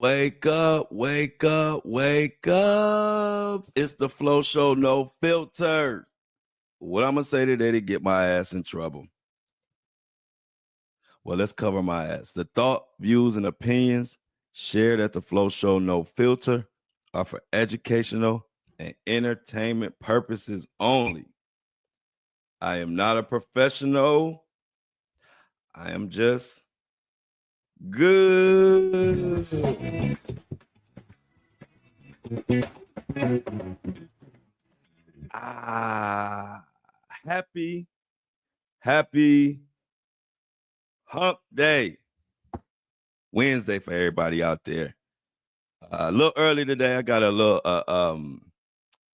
Wake up, wake up, wake up. It's the Flow Show, no filter. What I'm going to say today to get my ass in trouble? Well, let's cover my ass. The thought, views, and opinions shared at the Flow Show, no filter, are for educational and entertainment purposes only. I am not a professional. I am just good. Happy hump day. Wednesday for everybody out there. A little early today. I got a little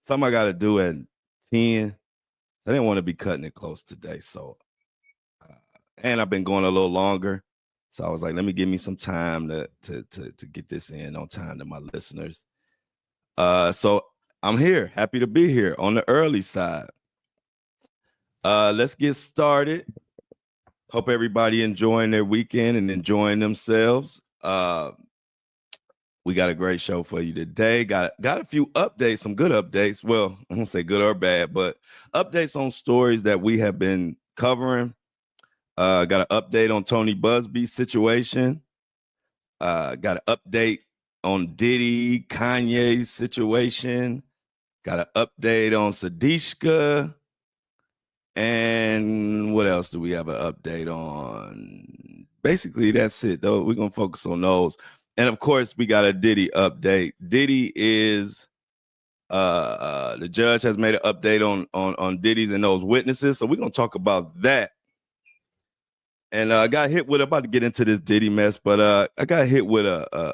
something I got to do at 10. I didn't want to be cutting it close today. So and I've been going a little longer. So I was like, let me give me some time to get this in on time to my listeners. So I'm here, happy to be here on the early side. Let's get started. Hope everybody enjoying their weekend and enjoying themselves. We got a great show for you today. Got a few updates, some good updates. Well, I won't say good or bad, but updates on stories that we have been covering. Got an update on Tony Busby's situation. Got an update on Diddy, Kanye's situation. Got an update on Sadishka. And what else do we have an update on? Basically, that's it, though. We're going to focus on those. And, of course, we got a Diddy update. Diddy is the judge has made an update on Diddy's and those witnesses. So we're going to talk about that. And I got hit with, about to get into this Diddy mess, but I got hit with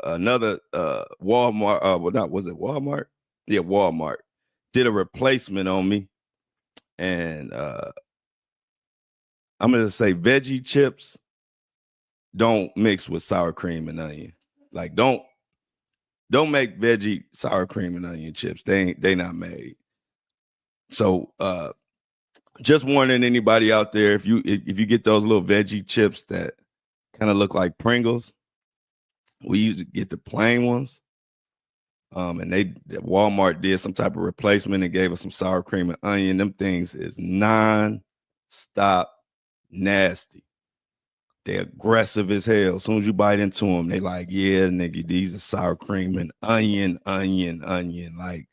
another Walmart. Was it Walmart? Yeah, Walmart. Did a replacement on me. And I'm going to say veggie chips don't mix with sour cream and onion. Like, don't make veggie sour cream and onion chips. They not made. So just warning anybody out there, if you get those little veggie chips that kind of look like Pringles, we usually get the plain ones. And Walmart did some type of replacement and gave us some sour cream and onion. Them things is non-stop nasty. They're aggressive as hell. As soon as you bite into them, they like, yeah, nigga, these are sour cream and onion. Like,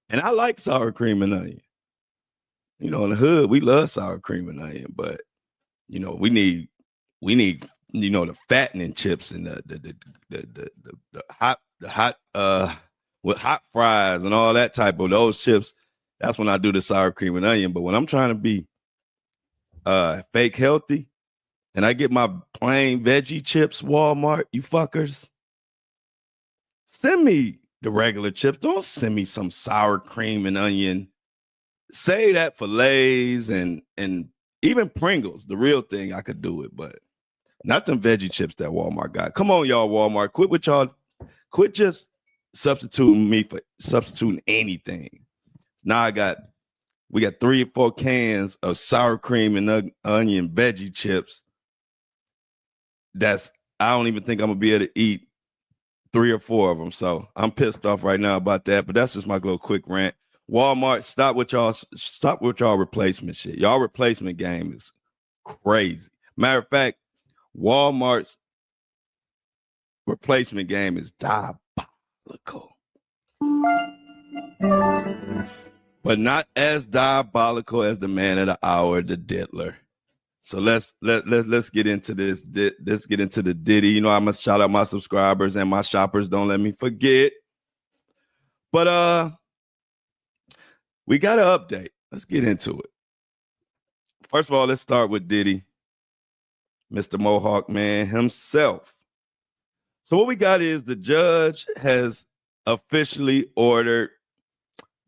and I like sour cream and onion. You know, in the hood, we love sour cream and onion, but you know, we need, you know, the fattening chips and the hot with hot fries and all that type of those chips. That's when I do the sour cream and onion. But when I'm trying to be fake healthy and I get my plain veggie chips, Walmart, you fuckers, send me the regular chips. Don't send me some sour cream and onion. Say that for Lay's and even Pringles, the real thing, I could do it, but not them veggie chips that Walmart got. Come on, y'all, Walmart. Quit just substituting me for substituting anything. Now we got 3 or 4 cans of sour cream and onion veggie chips. I don't even think I'm gonna be able to eat 3 or 4 of them. So I'm pissed off right now about that. But that's just my little quick rant. Walmart, stop with y'all replacement shit. Y'all replacement game is crazy. Matter of fact, Walmart's replacement game is diabolical. But not as diabolical as the man of the hour, the diddler. So let's get into this. Let's get into the Diddy. You know, I must shout out my subscribers and my shoppers. Don't let me forget. But we got an update. Let's get into it. First of all, let's start with Diddy, Mr. Mohawk Man himself. So what we got is the judge has officially ordered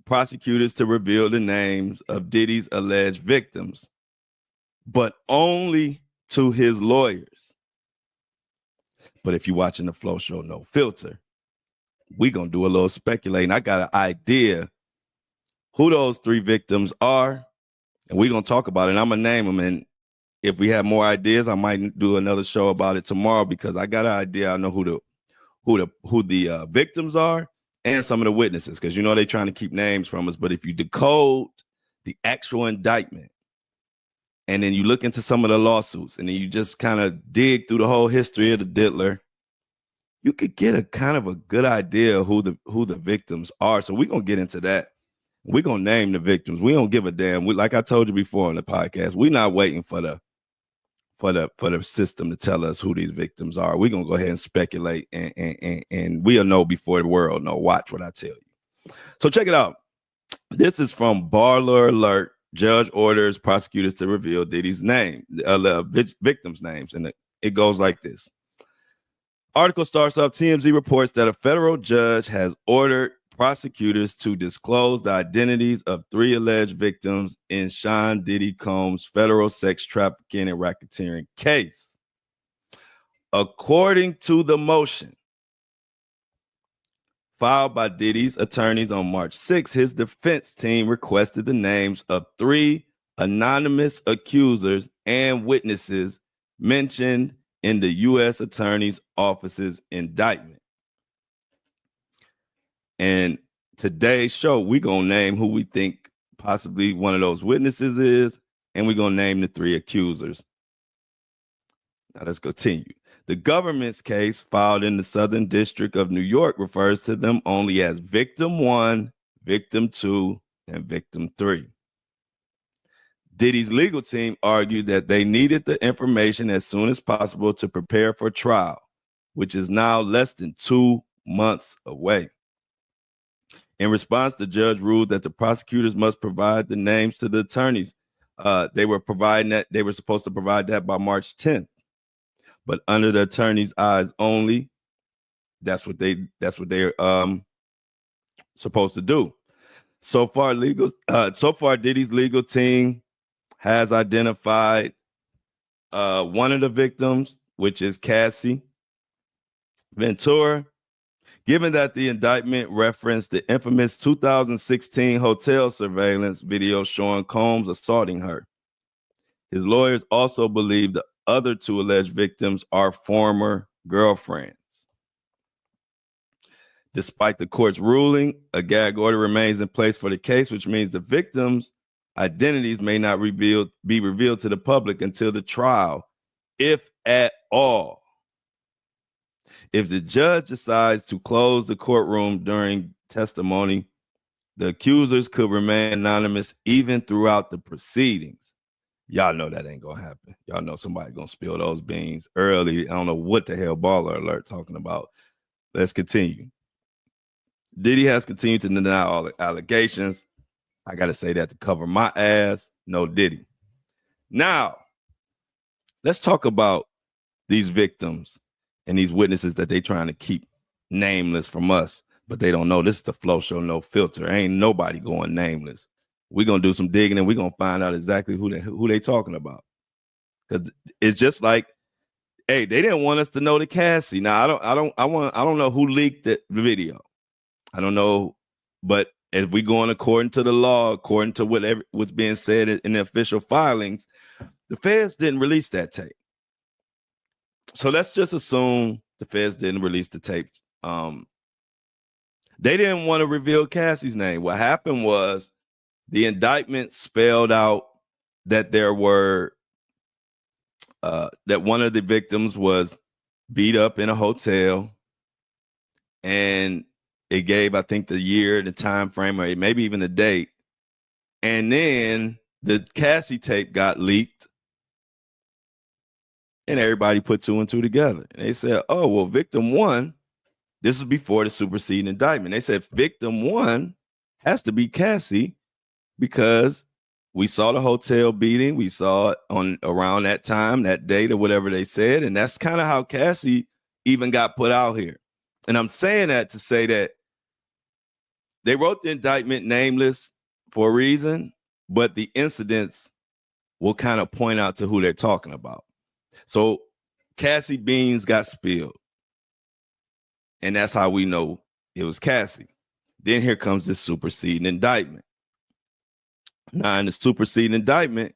prosecutors to reveal the names of Diddy's alleged victims, but only to his lawyers. But if you're watching the Flow Show, no filter, we're going to do a little speculating. I got an idea who those 3 victims are, and we're going to talk about it. And I'm going to name them. And if we have more ideas, I might do another show about it tomorrow because I got an idea. I know who who the victims are and some of the witnesses, because you know they're trying to keep names from us. But if you decode the actual indictment, and then you look into some of the lawsuits, and then you just kind of dig through the whole history of the diddler, you could get a kind of a good idea of who the victims are. So we're gonna get into that. We're gonna name the victims. We don't give a damn. Like I told you before on the podcast, we're not waiting for the system to tell us who these victims are. We're gonna go ahead and speculate, and we'll know before the world know. Watch what I tell you. So check it out. This is from Baller Alert. Judge orders prosecutors to reveal Diddy's name, victims' names, and it goes like this. Article starts up. TMZ reports that a federal judge has ordered prosecutors to disclose the identities of 3 alleged victims in Sean Diddy Combs' federal sex trafficking and racketeering case. According to the motion filed by Diddy's attorneys on March 6, his defense team requested the names of 3 anonymous accusers and witnesses mentioned in the U.S. Attorney's Office's indictment. And today's show, we're going to name who we think possibly one of those witnesses is, and we're going to name the 3 accusers. Now let's continue. The government's case filed in the Southern District of New York refers to them only as Victim 1, Victim 2, and Victim 3. Diddy's legal team argued that they needed the information as soon as possible to prepare for trial, which is now less than 2 months away. In response, the judge ruled that the prosecutors must provide the names to the attorneys. They were supposed to provide that by March 10th. But under the attorney's eyes only, that's what they're supposed to do. So far, Diddy's legal team has identified one of the victims, which is Cassie Ventura. Given that the indictment referenced the infamous 2016 hotel surveillance video showing Combs assaulting her, his lawyers also believe the other 2 alleged victims are former girlfriends. Despite the court's ruling, a gag order remains in place for the case, which means the victims' identities may not be revealed to the public until the trial, if at all. If the judge decides to close the courtroom during testimony, the accusers could remain anonymous even throughout the proceedings. Y'all know that ain't gonna happen. Y'all know somebody gonna spill those beans early. I don't know what the hell Baller Alert talking about. Let's continue. Diddy has continued to deny all the allegations. I gotta say that to cover my ass. No Diddy. Now, let's talk about these victims and these witnesses that they trying to keep nameless from us, but they don't know. This is the Flow Show, no filter. Ain't nobody going nameless. We're gonna do some digging and we're gonna find out exactly who they talking about. Because it's just like, hey, they didn't want us to know the Cassie. Now I don't know who leaked the video. I don't know, but if we going according to the law, according to whatever was being said in the official filings, the feds didn't release that tape. So let's just assume the feds didn't release the tape. They didn't want to reveal Cassie's name. What happened was the indictment spelled out that there were that one of the victims was beat up in a hotel, and it gave, I think, the year, the time frame, or maybe even the date. And then the Cassie tape got leaked, and everybody put 2 and 2 together. And they said, oh, well, victim 1, this is before the superseding indictment. They said victim 1 has to be Cassie because we saw the hotel beating. We saw it on around that time, that date, or whatever they said. And that's kind of how Cassie even got put out here. And I'm saying that to say that they wrote the indictment nameless for a reason, but the incidents will kind of point out to who they're talking about. So Cassie beans got spilled, and that's how we know it was Cassie. Then here comes this superseding indictment. Now, in the superseding indictment,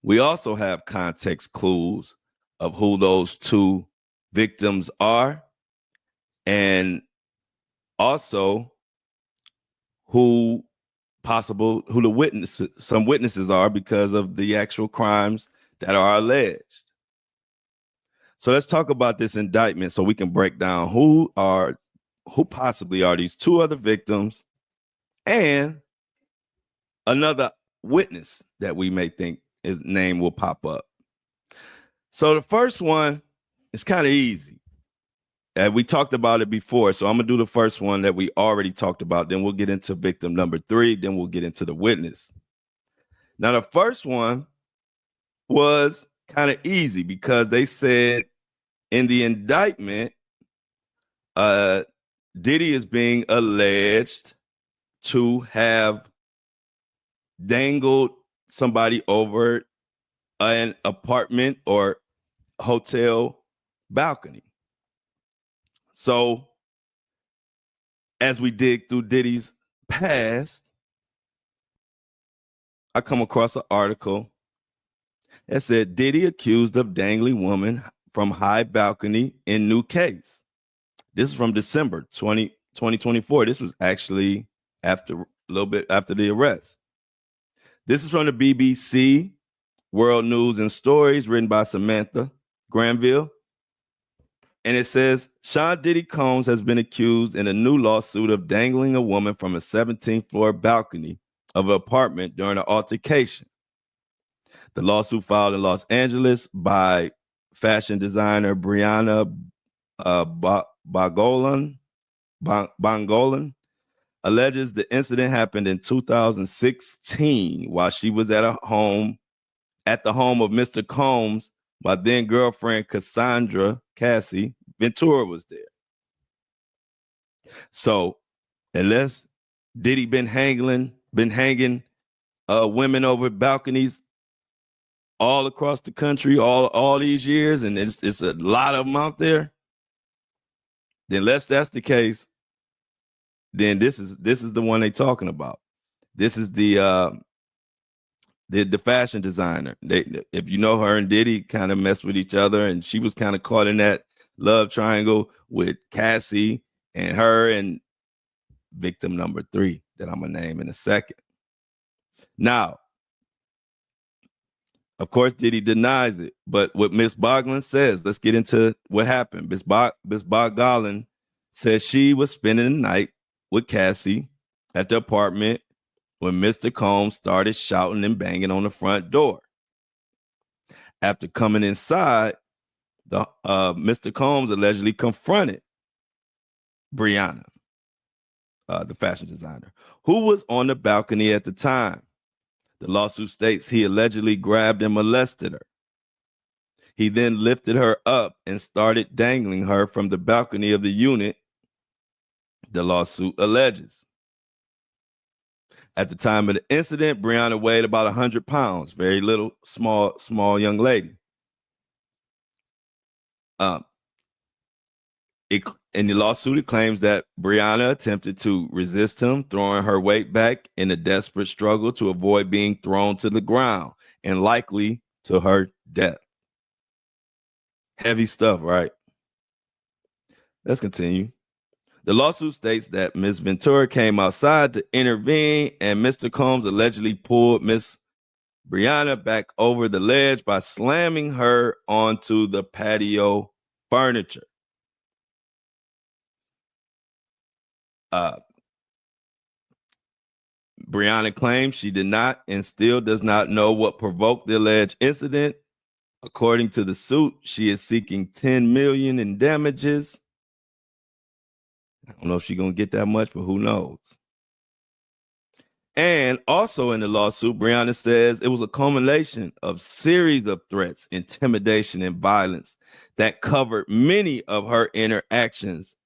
we also have context clues of who those 2 victims are. and also who some witnesses are because of the actual crimes that are alleged. So let's talk about this indictment so we can break down who possibly are these two other victims and another witness that we may think his name will pop up. So the first one is kind of easy. And we talked about it before, so I'm gonna do the first one that we already talked about. Then we'll get into victim number 3. Then we'll get into the witness. Now, the first one was kind of easy because they said in the indictment, Diddy is being alleged to have dangled somebody over an apartment or hotel balcony. So as we dig through Diddy's past, I come across an article that said Diddy accused of dangling woman from high balcony in new case. This is from December 2024. This was actually a little bit after the arrest. This is from the BBC World News and Stories, written by Samantha Granville. And it says, Sean Diddy Combs has been accused in a new lawsuit of dangling a woman from a 17th floor balcony of an apartment during an altercation. The lawsuit filed in Los Angeles by fashion designer Brianna Bongolan alleges the incident happened in 2016 while she was at the home of Mr. Combs. My then girlfriend Cassie Ventura was there. So unless Diddy been hanging women over balconies all across the country all these years, and it's a lot of them out there, then unless that's the case, then this is the one they talking about. This is the fashion designer. If you know, her and Diddy kind of messed with each other, and she was kind of caught in that love triangle with Cassie and her and victim number 3 that I'm gonna name in a second. Now, of course, Diddy denies it, but what Miss Boglin says, let's get into what happened. Miss Boglin says she was spending the night with Cassie at the apartment when Mr. Combs started shouting and banging on the front door. After coming inside, Mr. Combs allegedly confronted Brianna, the fashion designer, who was on the balcony at the time. The lawsuit states he allegedly grabbed and molested her. He then lifted her up and started dangling her from the balcony of the unit, the lawsuit alleges. At the time of the incident, Brianna weighed about 100 pounds, very little, small young lady. In the lawsuit, it claims that Brianna attempted to resist him, throwing her weight back in a desperate struggle to avoid being thrown to the ground and likely to her death. Heavy stuff, right? Let's continue. The lawsuit states that Ms. Ventura came outside to intervene, and Mr. Combs allegedly pulled Ms. Brianna back over the ledge by slamming her onto the patio furniture. Brianna claims she did not and still does not know what provoked the alleged incident. According to the suit, she is seeking $10 million in damages. I don't know if she's going to get that much, but who knows? And also in the lawsuit, Brianna says it was a culmination of series of threats, intimidation, and violence that covered many of her interactions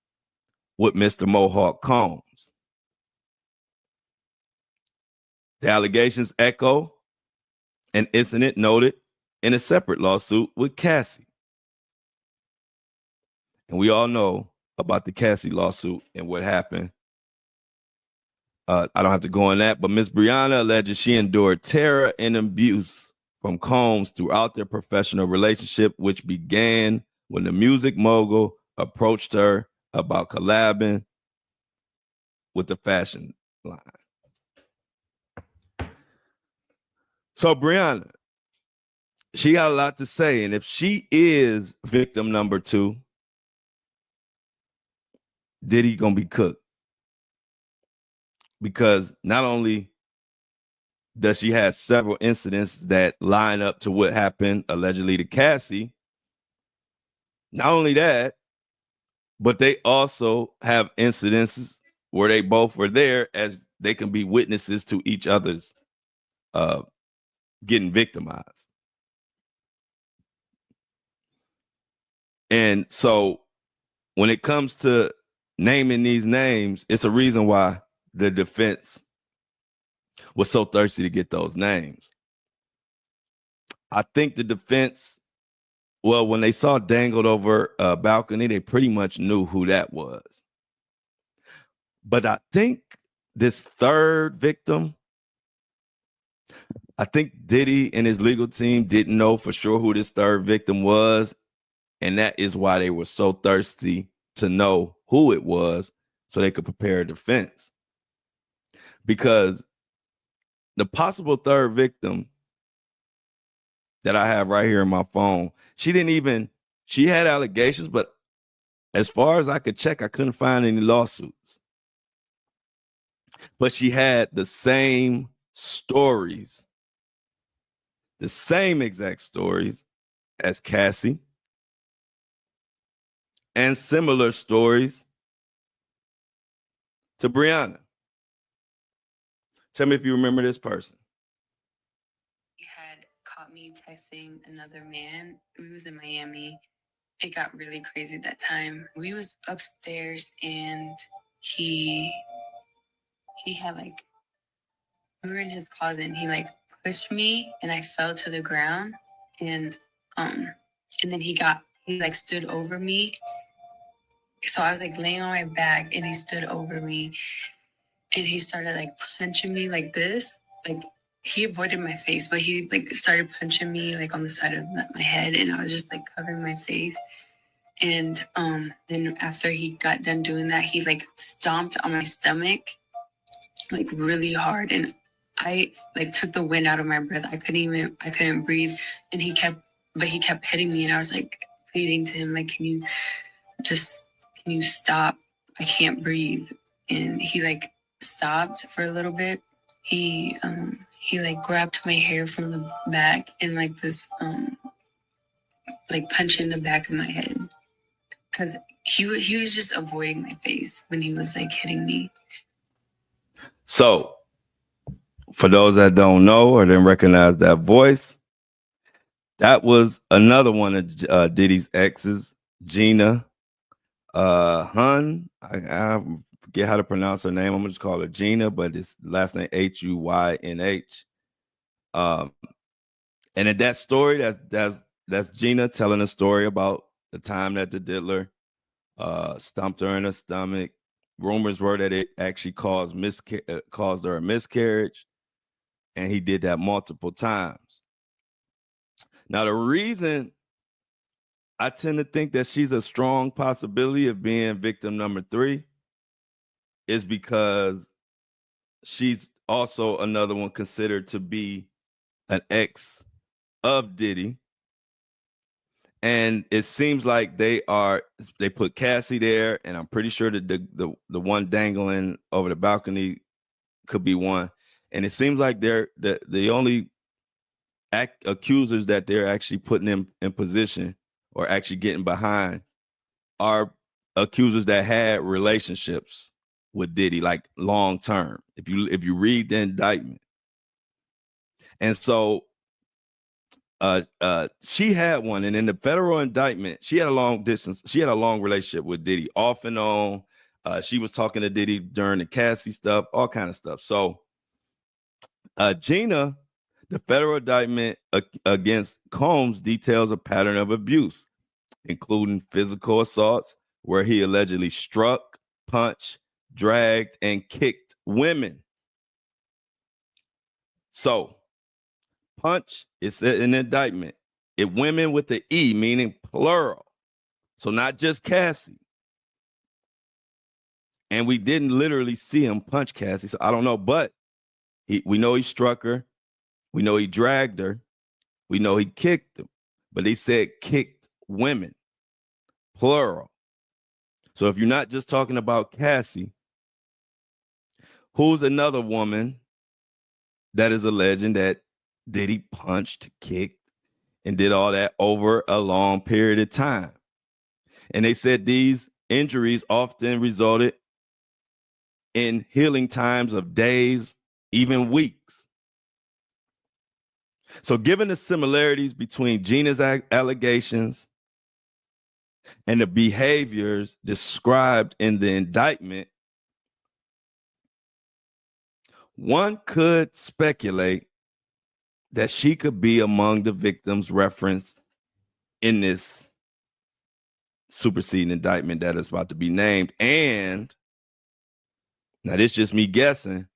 with Mr. Mohawk Combs. The allegations echo an incident noted in a separate lawsuit with Cassie. And we all know about the Cassie lawsuit and what happened. I don't have to go on that, but Ms. Brianna alleges she endured terror and abuse from Combs throughout their professional relationship, which began when the music mogul approached her about collabing with the fashion line. So Brianna, she got a lot to say. And if she is victim number 2, Diddy gonna be cooked. Because not only does she have several incidents that line up to what happened allegedly to Cassie, not only that, but they also have incidences where they both were there, as they can be witnesses to each other's getting victimized. And so when it comes to naming these names, it's a reason why the defense was so thirsty to get those names. I think the defense, well, when they saw dangled over a balcony, they pretty much knew who that was. But I think this third victim, I think Diddy and his legal team didn't know for sure who this third victim was. And that is why they were so thirsty to know who it was so they could prepare a defense. Because the possible third victim that I have right here in my phone, she had allegations, but as far as I could check, I couldn't find any lawsuits. But she had the same stories, the same exact stories as Cassie, and similar stories to Brianna. Tell me if you remember this person. He had caught me texting another man. We was in Miami. It got really crazy that time. We was upstairs and he had like, we were in his closet and he like pushed me and I fell to the ground and then he like stood over me. So I was like laying on my back and he stood over me and he started like punching me like this. Like he avoided my face, but he like started punching me like on the side of my head and I was just like covering my face. And then after he got done doing that, he like stomped on my stomach like really hard and I like took the wind out of my breath. I couldn't breathe. And he kept hitting me and I was like pleading to him, like, can you stop? I can't breathe. And he like stopped for a little bit. He like grabbed my hair from the back and like was like punching the back of my head. Cause he was just avoiding my face when he was like hitting me. So for those that don't know or didn't recognize that voice, that was another one of Diddy's exes, Gina Hun. I forget how to pronounce her name. I'm gonna just call her Gina, but it's last name Huynh. And in that story, that's Gina telling a story about the time that the diddler stomped her in her stomach. Rumors were that it actually caused her a miscarriage, and he did that multiple times. Now, the reason I tend to think that she's a strong possibility of being victim number 3 is because she's also another one considered to be an ex of Diddy. And it seems like they put Cassie there, and I'm pretty sure that the one dangling over the balcony could be one. And it seems like they're the only accusers that they're actually putting in position or actually getting behind are accusers that had relationships with Diddy, like long term. If you read the indictment. And so she had one, and in the federal indictment, she had a long relationship with Diddy, off and on. She was talking to Diddy during the Cassie stuff, all kind of stuff. So Gina, the federal indictment against Combs details a pattern of abuse, including physical assaults, where he allegedly struck, punched, dragged, and kicked women. So punch is an indictment. It women with the E, meaning plural. So not just Cassie. And we didn't literally see him punch Cassie. So I don't know, but we know he struck her. We know he dragged her. We know he kicked them. But he said kicked women, plural. So if you're not just talking about Cassie, who's another woman that is alleging that Diddy punched, kicked, and did all that over a long period of time? And they said these injuries often resulted in healing times of days, even weeks. So given the similarities between Gina's allegations and the behaviors described in the indictment, one could speculate that she could be among the victims referenced in this superseding indictment that is about to be named. And now this is just me guessing,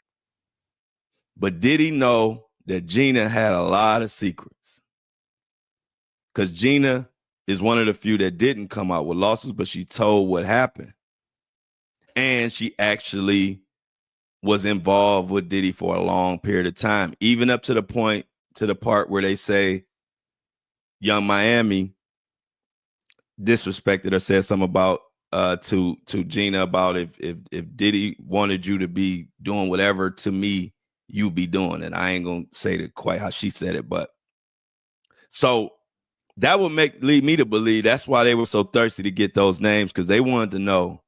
but did he know that Gina had a lot of secrets? Because Gina is one of the few that didn't come out with lawsuits, but she told what happened. And she actually was involved with Diddy for a long period of time, even up to the part where they say Young Miami disrespected or said something about to Gina about if Diddy wanted you to be doing whatever to me, you be doing. And I ain't gonna say it quite how she said it, but so that would lead me to believe that's why they were so thirsty to get those names, because they wanted to know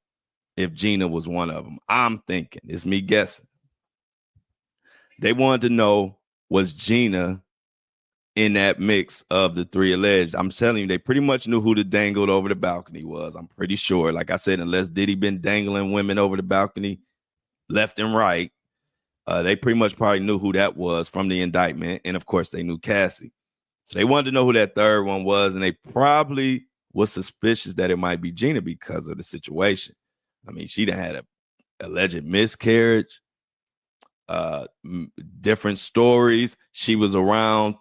if Gina was one of them. I'm thinking, it's me guessing. They wanted to know, was Gina in that mix of the three alleged? I'm telling you, they pretty much knew who the dangled over the balcony was. I'm pretty sure. Like I said, unless Diddy been dangling women over the balcony left and right, they pretty much probably knew who that was from the indictment. And of course, they knew Cassie. So they wanted to know who that third one was, and they probably was suspicious that it might be Gina because of the situation. I mean, she done had a alleged miscarriage, different stories. She was around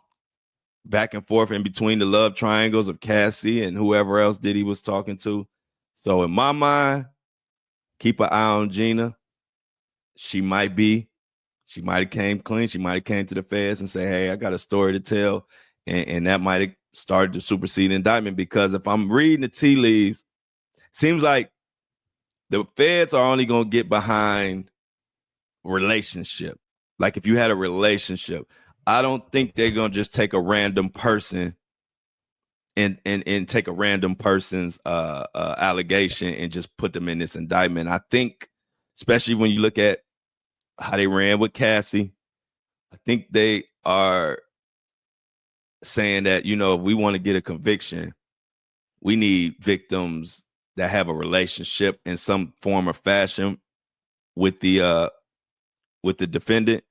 back and forth in between the love triangles of Cassie and whoever else Diddy was talking to. So in my mind, keep an eye on Gina. She might have came clean. She might have came to the feds and say, hey, I got a story to tell. And that might have started the superseding indictment, because if I'm reading the tea leaves, seems like the feds are only going to get behind relationship. Like if you had a relationship, I don't think they're going to just take a random person and take a random person's allegation and just put them in this indictment. I think, especially when you look at how they ran with Cassie, I think they are saying that, if we want to get a conviction, we need victims that have a relationship in some form or fashion with the defendant,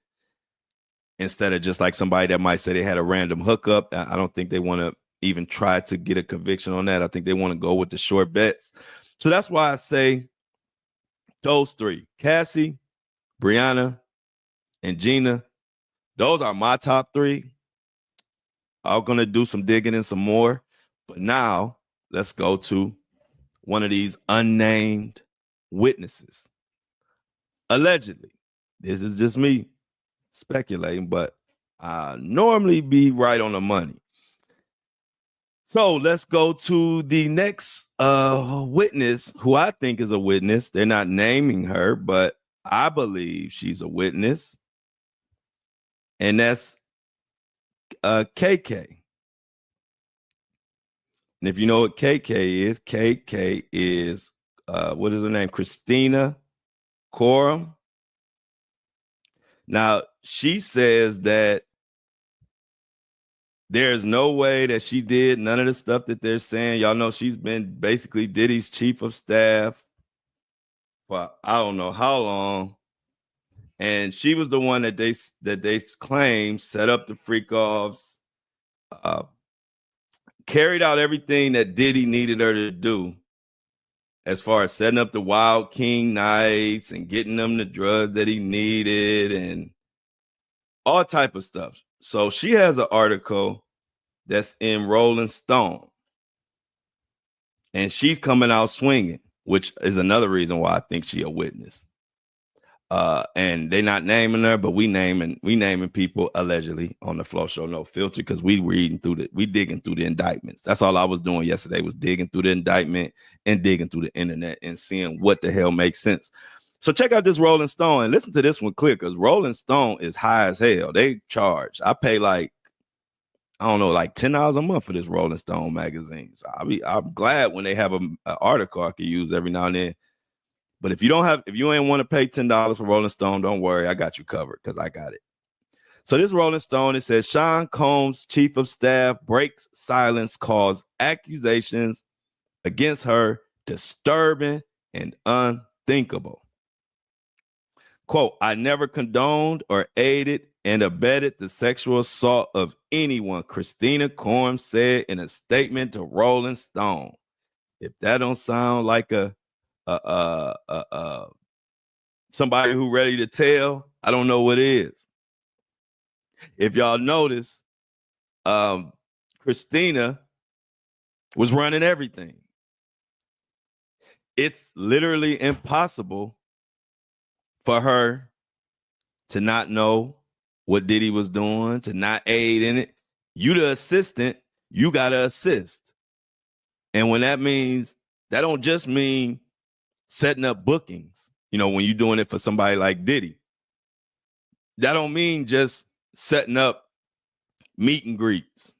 instead of just like somebody that might say they had a random hookup. I don't think they want to even try to get a conviction on that. I think they want to go with the short bets. So that's why I say those three, Cassie, Brianna, and Gina, those are my top three. I'm going to do some digging and some more. But now let's go to one of these unnamed witnesses. Allegedly, this is just me speculating, but I normally be right on the money. So let's go to the next witness, who I think is a witness. They're not naming her, but I believe she's a witness. And that's KK. And if you know what KK is what is her name? Christina Coram. Now, she says that there's no way that she did none of the stuff that they're saying. Y'all know she's been basically Diddy's chief of staff for I don't know how long. And she was the one that they claim set up the freak offs, carried out everything that Diddy needed her to do, as far as setting up the Wild King nights and getting them the drugs that he needed and all type of stuff. So she has an article that's in Rolling Stone, and she's coming out swinging. which is another reason why I think she a witness. And they're not naming her, but we naming people allegedly on the Flow Show No Filter because we digging through the indictments. That's all I was doing yesterday, was digging through the indictment and digging through the internet and seeing what the hell makes sense. So check out this Rolling Stone and listen to this one clear, because Rolling Stone is high as hell. They charge. I pay like, I don't know, like $10 a month for this Rolling Stone magazine. So I'm glad when they have an article I can use every now and then. But if you ain't want to pay $10 for Rolling Stone, don't worry, I got you covered because I got it. So this Rolling Stone, it says Sean Combs' chief of staff breaks silence, calls accusations against her disturbing and unthinkable. Quote, I never condoned or aided and abetted the sexual assault of anyone, Christina Combs said in a statement to Rolling Stone. If that don't sound like somebody who ready to tell, I don't know what is. If y'all notice, Christina was running everything. It's literally impossible for her to not know what Diddy was doing, to not aid in it. You the assistant, you gotta assist. And when that means, that don't just mean setting up bookings. You know, when you're doing it for somebody like Diddy, that don't mean just setting up meet and greets.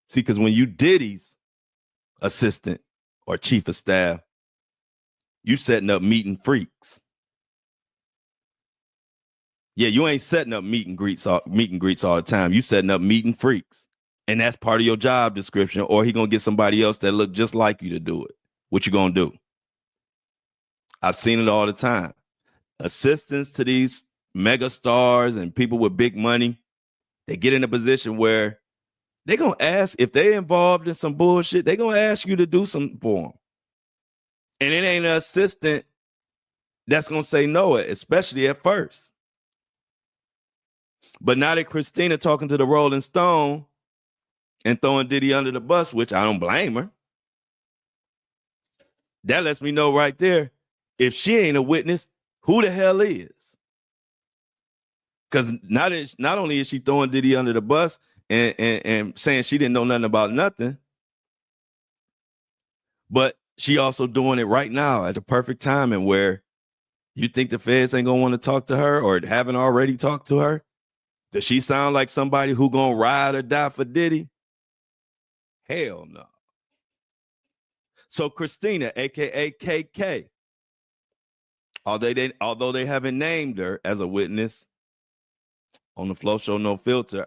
See, because when you Diddy's assistant or chief of staff, you setting up meet and freaks. Yeah, you ain't setting up meet and greets all the time. You setting up meet and freaks. And that's part of your job description, or he gonna get somebody else that look just like you to do it. What you gonna do? I've seen it all the time. Assistants to these mega stars and people with big money, they get in a position where they're going to ask, if they're involved in some bullshit, they're going to ask you to do something for them. And it ain't an assistant that's going to say no, especially at first. But now that Christina talking to the Rolling Stone and throwing Diddy under the bus, which I don't blame her, that lets me know right there, if she ain't a witness, who the hell is? Because not only is she throwing Diddy under the bus and saying she didn't know nothing about nothing, but she also doing it right now at the perfect timing where you think the feds ain't gonna want to talk to her or haven't already talked to her. Does she sound like somebody who gonna ride or die for Diddy? Hell no. So Christina, aka KK, although they haven't named her as a witness on the Flow Show No Filter,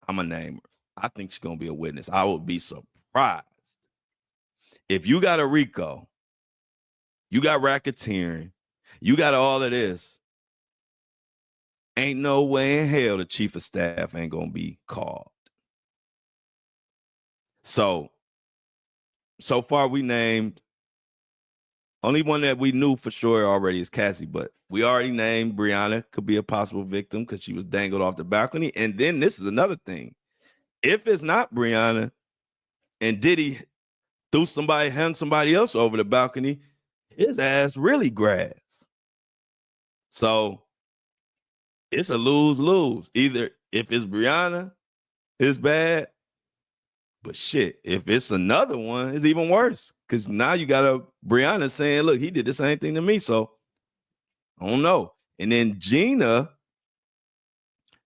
I'm gonna name her. I think she's gonna be a witness. I would be surprised if you got a RICO, you got racketeering, you got all of this. Ain't no way in hell the chief of staff ain't gonna be called. So far we named, only one that we knew for sure already is Cassie, but we already named Brianna could be a possible victim because she was dangled off the balcony. And then this is another thing. If it's not Brianna and Diddy hung somebody else over the balcony, his ass really grass. So it's a lose-lose. Either if it's Brianna, it's bad. But shit, if it's another one, it's even worse. Because now you got a Brianna saying, look, he did the same thing to me. So I don't know. And then Gina,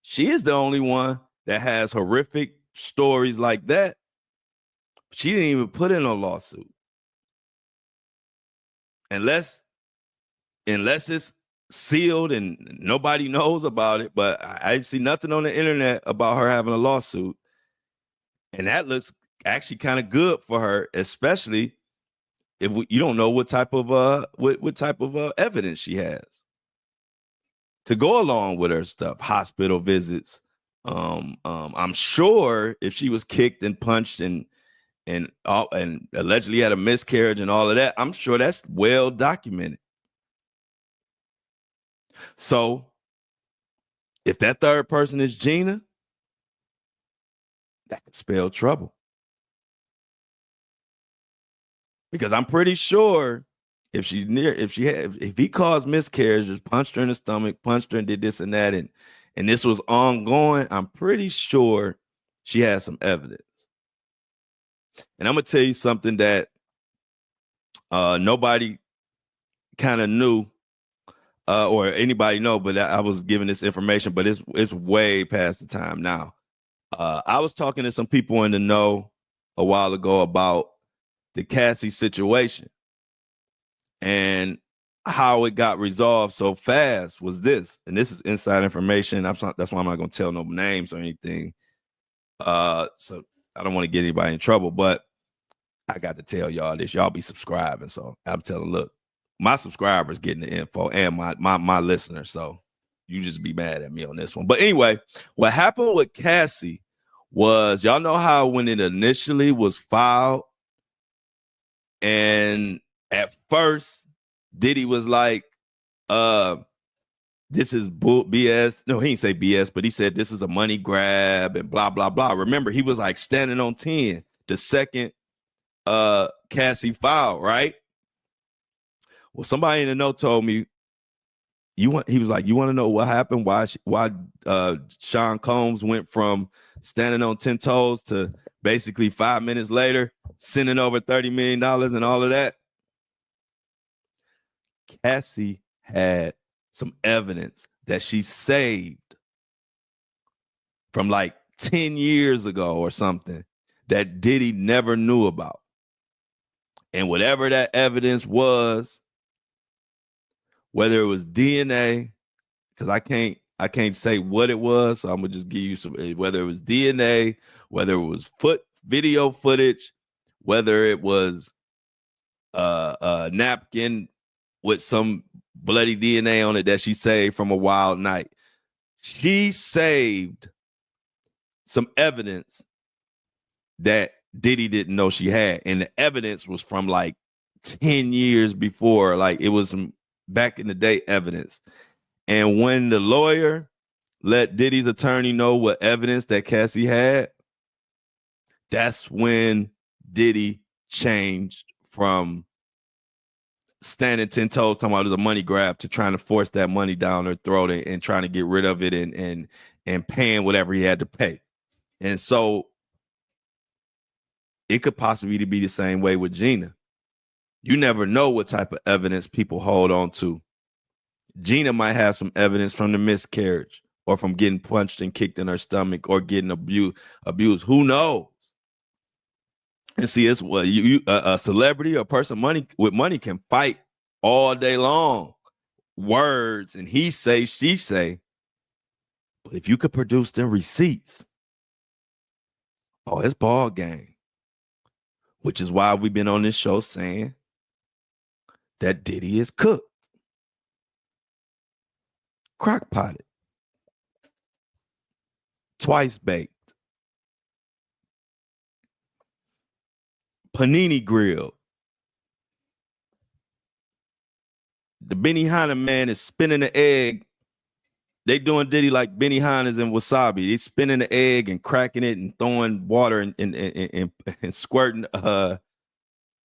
she is the only one that has horrific stories like that. She didn't even put in a lawsuit. Unless it's sealed and nobody knows about it. But I see nothing on the internet about her having a lawsuit. And that looks actually kind of good for her, especially if you don't know what type of evidence she has to go along with her stuff, hospital visits. I'm sure if she was kicked and punched and allegedly had a miscarriage and all of that, I'm sure that's well documented. So if that third person is Gina, that could spell trouble. Because I'm pretty sure if he caused miscarriages, punched her in the stomach, punched her and did this and that, and this was ongoing, I'm pretty sure she has some evidence. And I'm gonna tell you something that nobody kind of knew, or anybody know, but I was giving this information, but it's way past the time now. I was talking to some people in the know a while ago about the Cassie situation and how it got resolved so fast was this, and this is inside information. That's why I'm not going to tell no names or anything. So I don't want to get anybody in trouble, but I got to tell y'all this. Y'all be subscribing, so I'm telling. Look, my subscribers getting the info and my listeners. So you just be mad at me on this one. But anyway, what happened with Cassie was, y'all know how when it initially was filed, and at first Diddy was like, this is BS. No, he didn't say BS, but he said this is a money grab and blah, blah, blah. Remember, he was like standing on 10 the second Cassie filed, right? Well, somebody in the know told me, he was like, you want to know what happened? Why Sean Combs went from standing on 10 toes to basically 5 minutes later sending over $30 million and all of that? Cassie had some evidence that she saved from like 10 years ago or something that Diddy never knew about. And whatever that evidence was, whether it was DNA, because I can't say what it was, so I'm gonna just give you some, whether it was DNA, whether it was video footage, whether it was a napkin with some bloody DNA on it that she saved from a wild night. She saved some evidence that Diddy didn't know she had. And the evidence was from like 10 years before. Like it was some back in the day evidence. And when the lawyer let Diddy's attorney know what evidence that Cassie had, that's when Diddy changed from standing 10 toes talking about it was a money grab to trying to force that money down her throat and trying to get rid of it and paying whatever he had to pay. And so it could possibly be the same way with Gina. You never know what type of evidence people hold on to. Gina might have some evidence from the miscarriage or from getting punched and kicked in her stomach or getting abused. Who knows? And see, it's what a celebrity or person with money can fight all day long. Words and he say, she say. But if you could produce them receipts, oh, it's ball game. Which is why we've been on this show saying that Diddy is cooked. Crock potted. Twice baked. Panini grilled. The Benihana man is spinning the egg. They doing Diddy like Benihanas and wasabi. They spinning the egg and cracking it and throwing water and squirting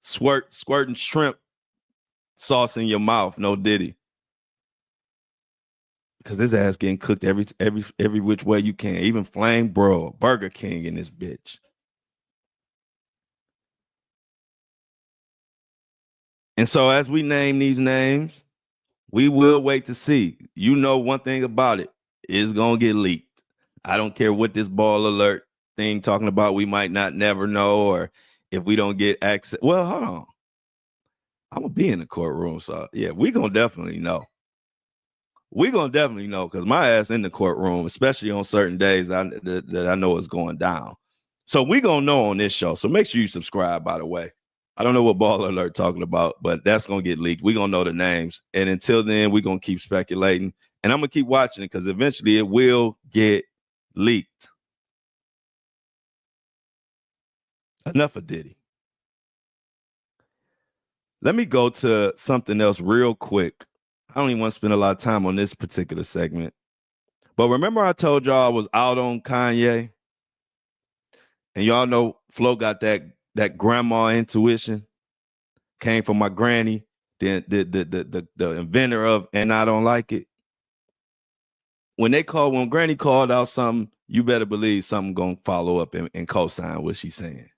squirting shrimp sauce in your mouth. No Diddy. Because his ass getting cooked every which way you can. Even flame broiled. Burger King in this bitch. And so as we name these names, we will wait to see. You know one thing about it. It's going to get leaked. I don't care what this ball alert thing talking about. We might not never know, or if we don't get access. Well, hold on. I'm going to be in the courtroom. So, yeah, we're going to definitely know. We're going to definitely know because my ass in the courtroom, especially on certain days that I know is going down. So we're going to know on this show. So make sure you subscribe, by the way. I don't know what ball alert talking about, but that's going to get leaked. We're going to know the names. And until then, we're going to keep speculating. And I'm going to keep watching it because eventually it will get leaked. Enough of Diddy. Let me go to something else real quick. I don't even want to spend a lot of time on this particular segment. But remember I told y'all I was out on Kanye? And y'all know Flo got that grandma intuition. came from my granny, the inventor of And I Don't Like It. When granny called out something, you better believe something gonna follow up and co-sign what she's saying.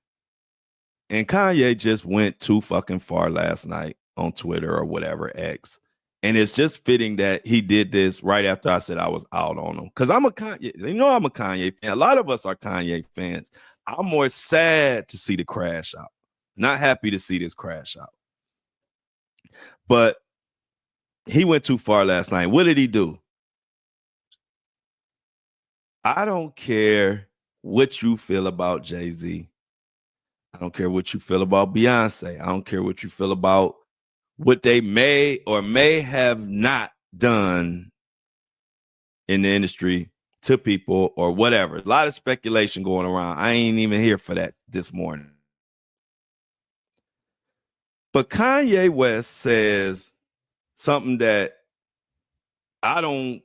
And Kanye just went too fucking far last night on Twitter or whatever, X. And it's just fitting that he did this right after I said I was out on him. Because I'm a Kanye, I'm a Kanye fan. A lot of us are Kanye fans. I'm more sad to see the crash out. Not happy to see this crash out. But he went too far last night. What did he do? I don't care what you feel about Jay-Z. I don't care what you feel about Beyonce. I don't care what you feel about what they may or may have not done in the industry to people or whatever. A lot of speculation going around. I ain't even here for that this morning. But Kanye West says something that I don't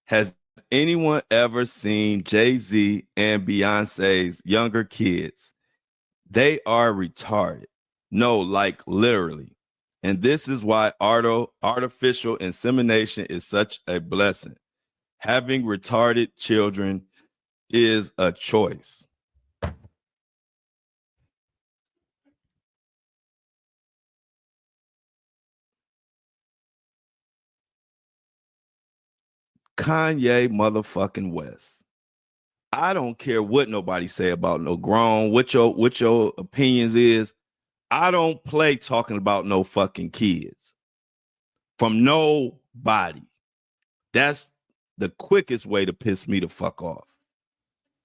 Has anyone ever seen Jay-Z and Beyonce's younger kids? They are retarded. No, like literally. And this is why artificial insemination is such a blessing. Having retarded children is a choice. Kanye motherfucking West. I don't care what nobody say about no grown, what your opinions is. I don't play talking about no fucking kids from nobody. That's the quickest way to piss me the fuck off.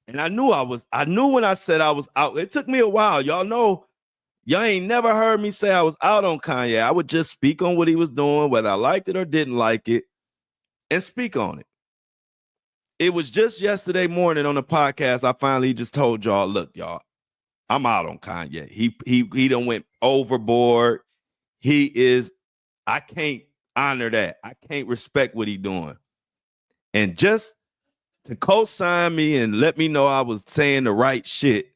And I knew when I said I was out. It took me a while. Y'all know, y'all ain't never heard me say I was out on Kanye. I would just speak on what he was doing, whether I liked it or didn't like it, and speak on it. It was just yesterday morning on the podcast, I finally just told y'all, look, y'all, I'm out on Kanye. He done went overboard. I can't honor that. I can't respect what he doing. And just to co-sign me and let me know I was saying the right shit,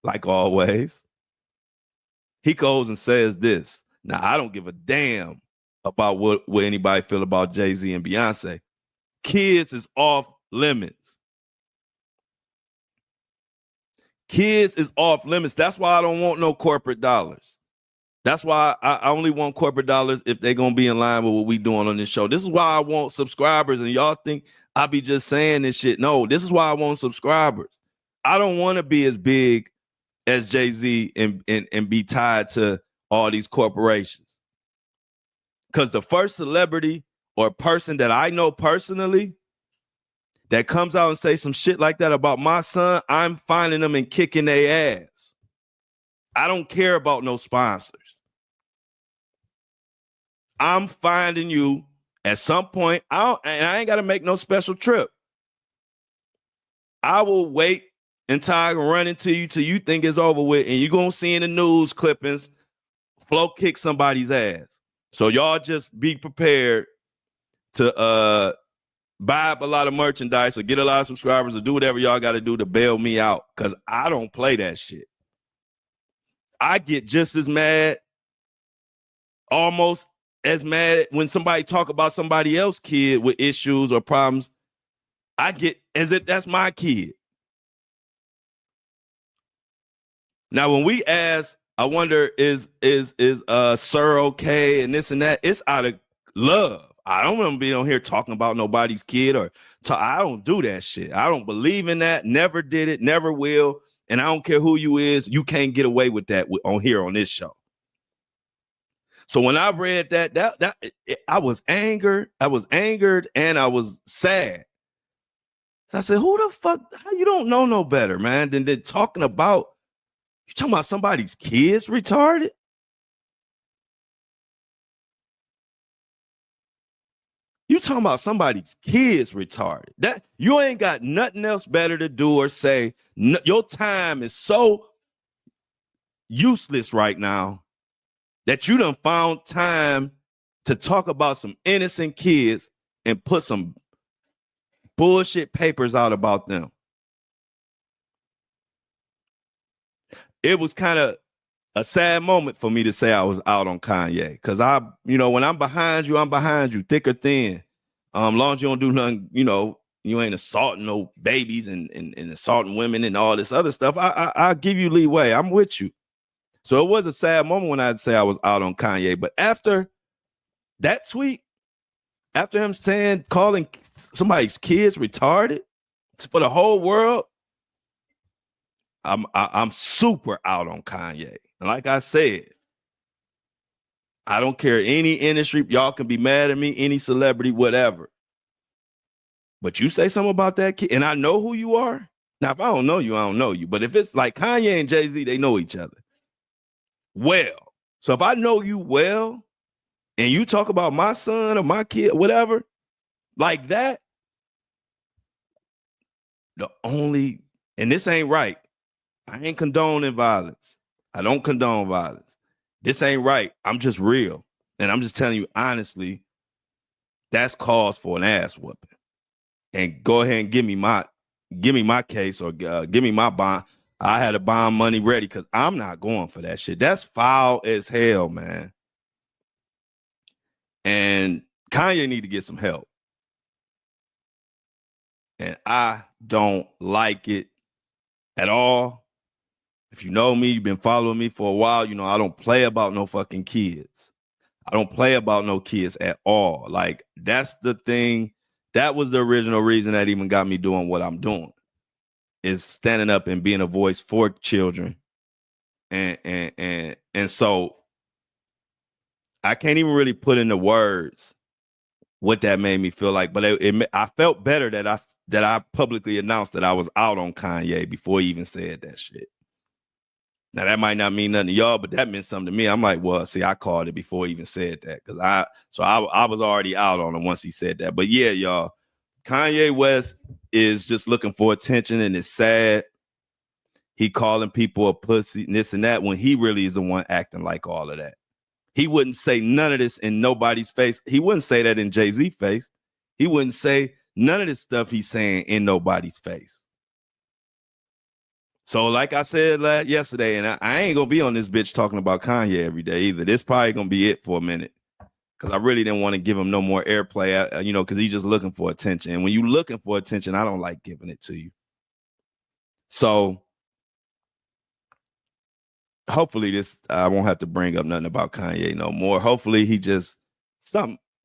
like always, he goes and says this. Now, I don't give a damn about what anybody feel about Jay-Z and Beyonce. Kids is off limits. Kids is off limits. That's why I don't want no corporate dollars. That's why I only want corporate dollars if they're going to be in line with what we doing on this show. This is why I want subscribers, and y'all think I be just saying this shit. No, this is why I want subscribers. I don't want to be as big as Jay-Z and be tied to all these corporations. Because the first celebrity or person that I know personally that comes out and say some shit like that about my son, I'm finding them and kicking their ass. I don't care about no sponsors. I'm finding you at some point. I ain't got to make no special trip. I will wait until I run into you till you think it's over with, and you're going to see in the news clippings, Flo kick somebody's ass. So y'all just be prepared to buy up a lot of merchandise or get a lot of subscribers or do whatever y'all got to do to bail me out, because I don't play that shit. I get just as mad, almost as mad when somebody talk about somebody else's kid with issues or problems. I get as if that's my kid. Now, when we ask, I wonder, is Sir okay and this and that, it's out of love. I don't want to be on here talking about nobody's kid I don't do that shit. I don't believe in that. Never did it. Never will. And I don't care who you is. You can't get away with that on here on this show. So when I read that I was angered. I was angered and I was sad. So I said, who the fuck? How you don't know no better, man, than talking about, you talking about somebody's kids retarded? You talking about somebody's kids retarded. That you ain't got nothing else better to do or say. No, your time is so useless right now that you done found time to talk about some innocent kids and put some bullshit papers out about them. It was kind of a sad moment for me to say I was out on Kanye, because when I'm behind you, thick or thin. Long as you don't do nothing, you ain't assaulting no babies and assaulting women and all this other stuff. I'll give you leeway. I'm with you. So it was a sad moment when I'd say I was out on Kanye. But after that tweet, after him calling somebody's kids retarded for the whole world, I'm super out on Kanye. And like I said, I don't care any industry. Y'all can be mad at me, any celebrity, whatever. But you say something about that kid, and I know who you are. Now, if I don't know you, I don't know you. But if it's like Kanye and Jay-Z, they know each other well. So if I know you well, and you talk about my son or my kid, whatever, like that, and this ain't right. I ain't condoning violence. I don't condone violence. This ain't right. I'm just real. And I'm just telling you honestly, that's cause for an ass whooping. And go ahead and give me my case, or give me my bond. I had a bond money ready, because I'm not going for that shit. That's foul as hell, man. And Kanye need to get some help. And I don't like it at all. If you know me, you've been following me for a while, you know I don't play about no fucking kids. I don't play about no kids at all. Like, that's the thing. That was the original reason that even got me doing what I'm doing, is standing up and being a voice for children. And so I can't even really put into words what that made me feel like. But I felt better that I publicly announced that I was out on Kanye before he even said that shit. Now, that might not mean nothing to y'all, but that meant something to me. I'm like, well, see, I called it before he even said that, because I was already out on him once he said that. But yeah, y'all, Kanye West is just looking for attention, and it's sad. He calling people a pussy and this and that, when he really is the one acting like all of that. He wouldn't say none of this in nobody's face. He wouldn't say that in Jay-Z's face. He wouldn't say none of this stuff he's saying in nobody's face. So like I said yesterday, and I ain't going to be on this bitch talking about Kanye every day either. This probably going to be it for a minute, because I really didn't want to give him no more airplay, because he's just looking for attention. And when you're looking for attention, I don't like giving it to you. So hopefully I won't have to bring up nothing about Kanye no more. Hopefully he just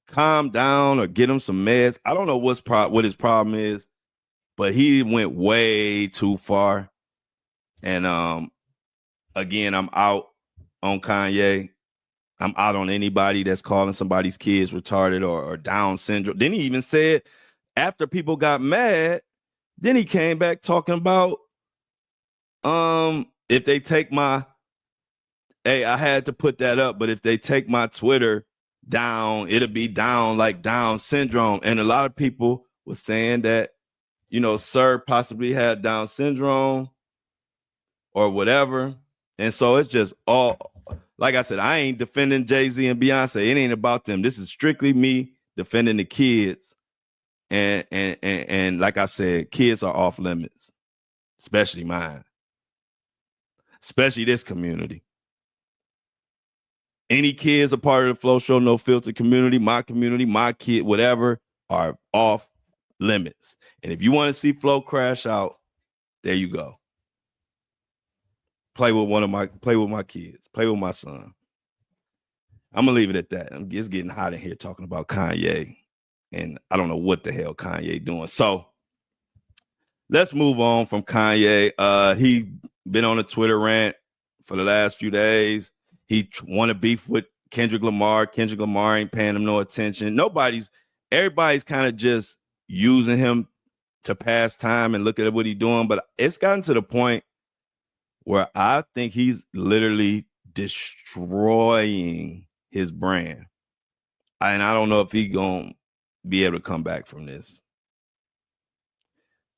calm down or get him some meds. I don't know what his problem is, but he went way too far. And again, I'm out on Kanye. I'm out on anybody that's calling somebody's kids retarded or Down syndrome. Then he even said, after people got mad, then he came back talking about if they take I had to put that up, but if they take my Twitter down, it'll be down like Down syndrome. And a lot of people were saying that, Sir possibly had Down syndrome or whatever. And so it's just all, like I said, I ain't defending Jay-Z and Beyonce. It ain't about them. This is strictly me defending the kids. And like I said, kids are off limits, especially mine, especially this community. Any kids a part of the Flow Show No Filter community, my kid, whatever, are off limits. And if you want to see Flow crash out, there you go. Play with my kids, play with my son. I'm gonna leave it at that. It's getting hot in here talking about Kanye, and I don't know what the hell Kanye doing. So let's move on from Kanye. He been on a Twitter rant for the last few days. He want to beef with Kendrick Lamar. Kendrick Lamar ain't paying him no attention. Everybody's kind of just using him to pass time and look at what he's doing. But it's gotten to the point where I think he's literally destroying his brand. And I don't know if he's going to be able to come back from this.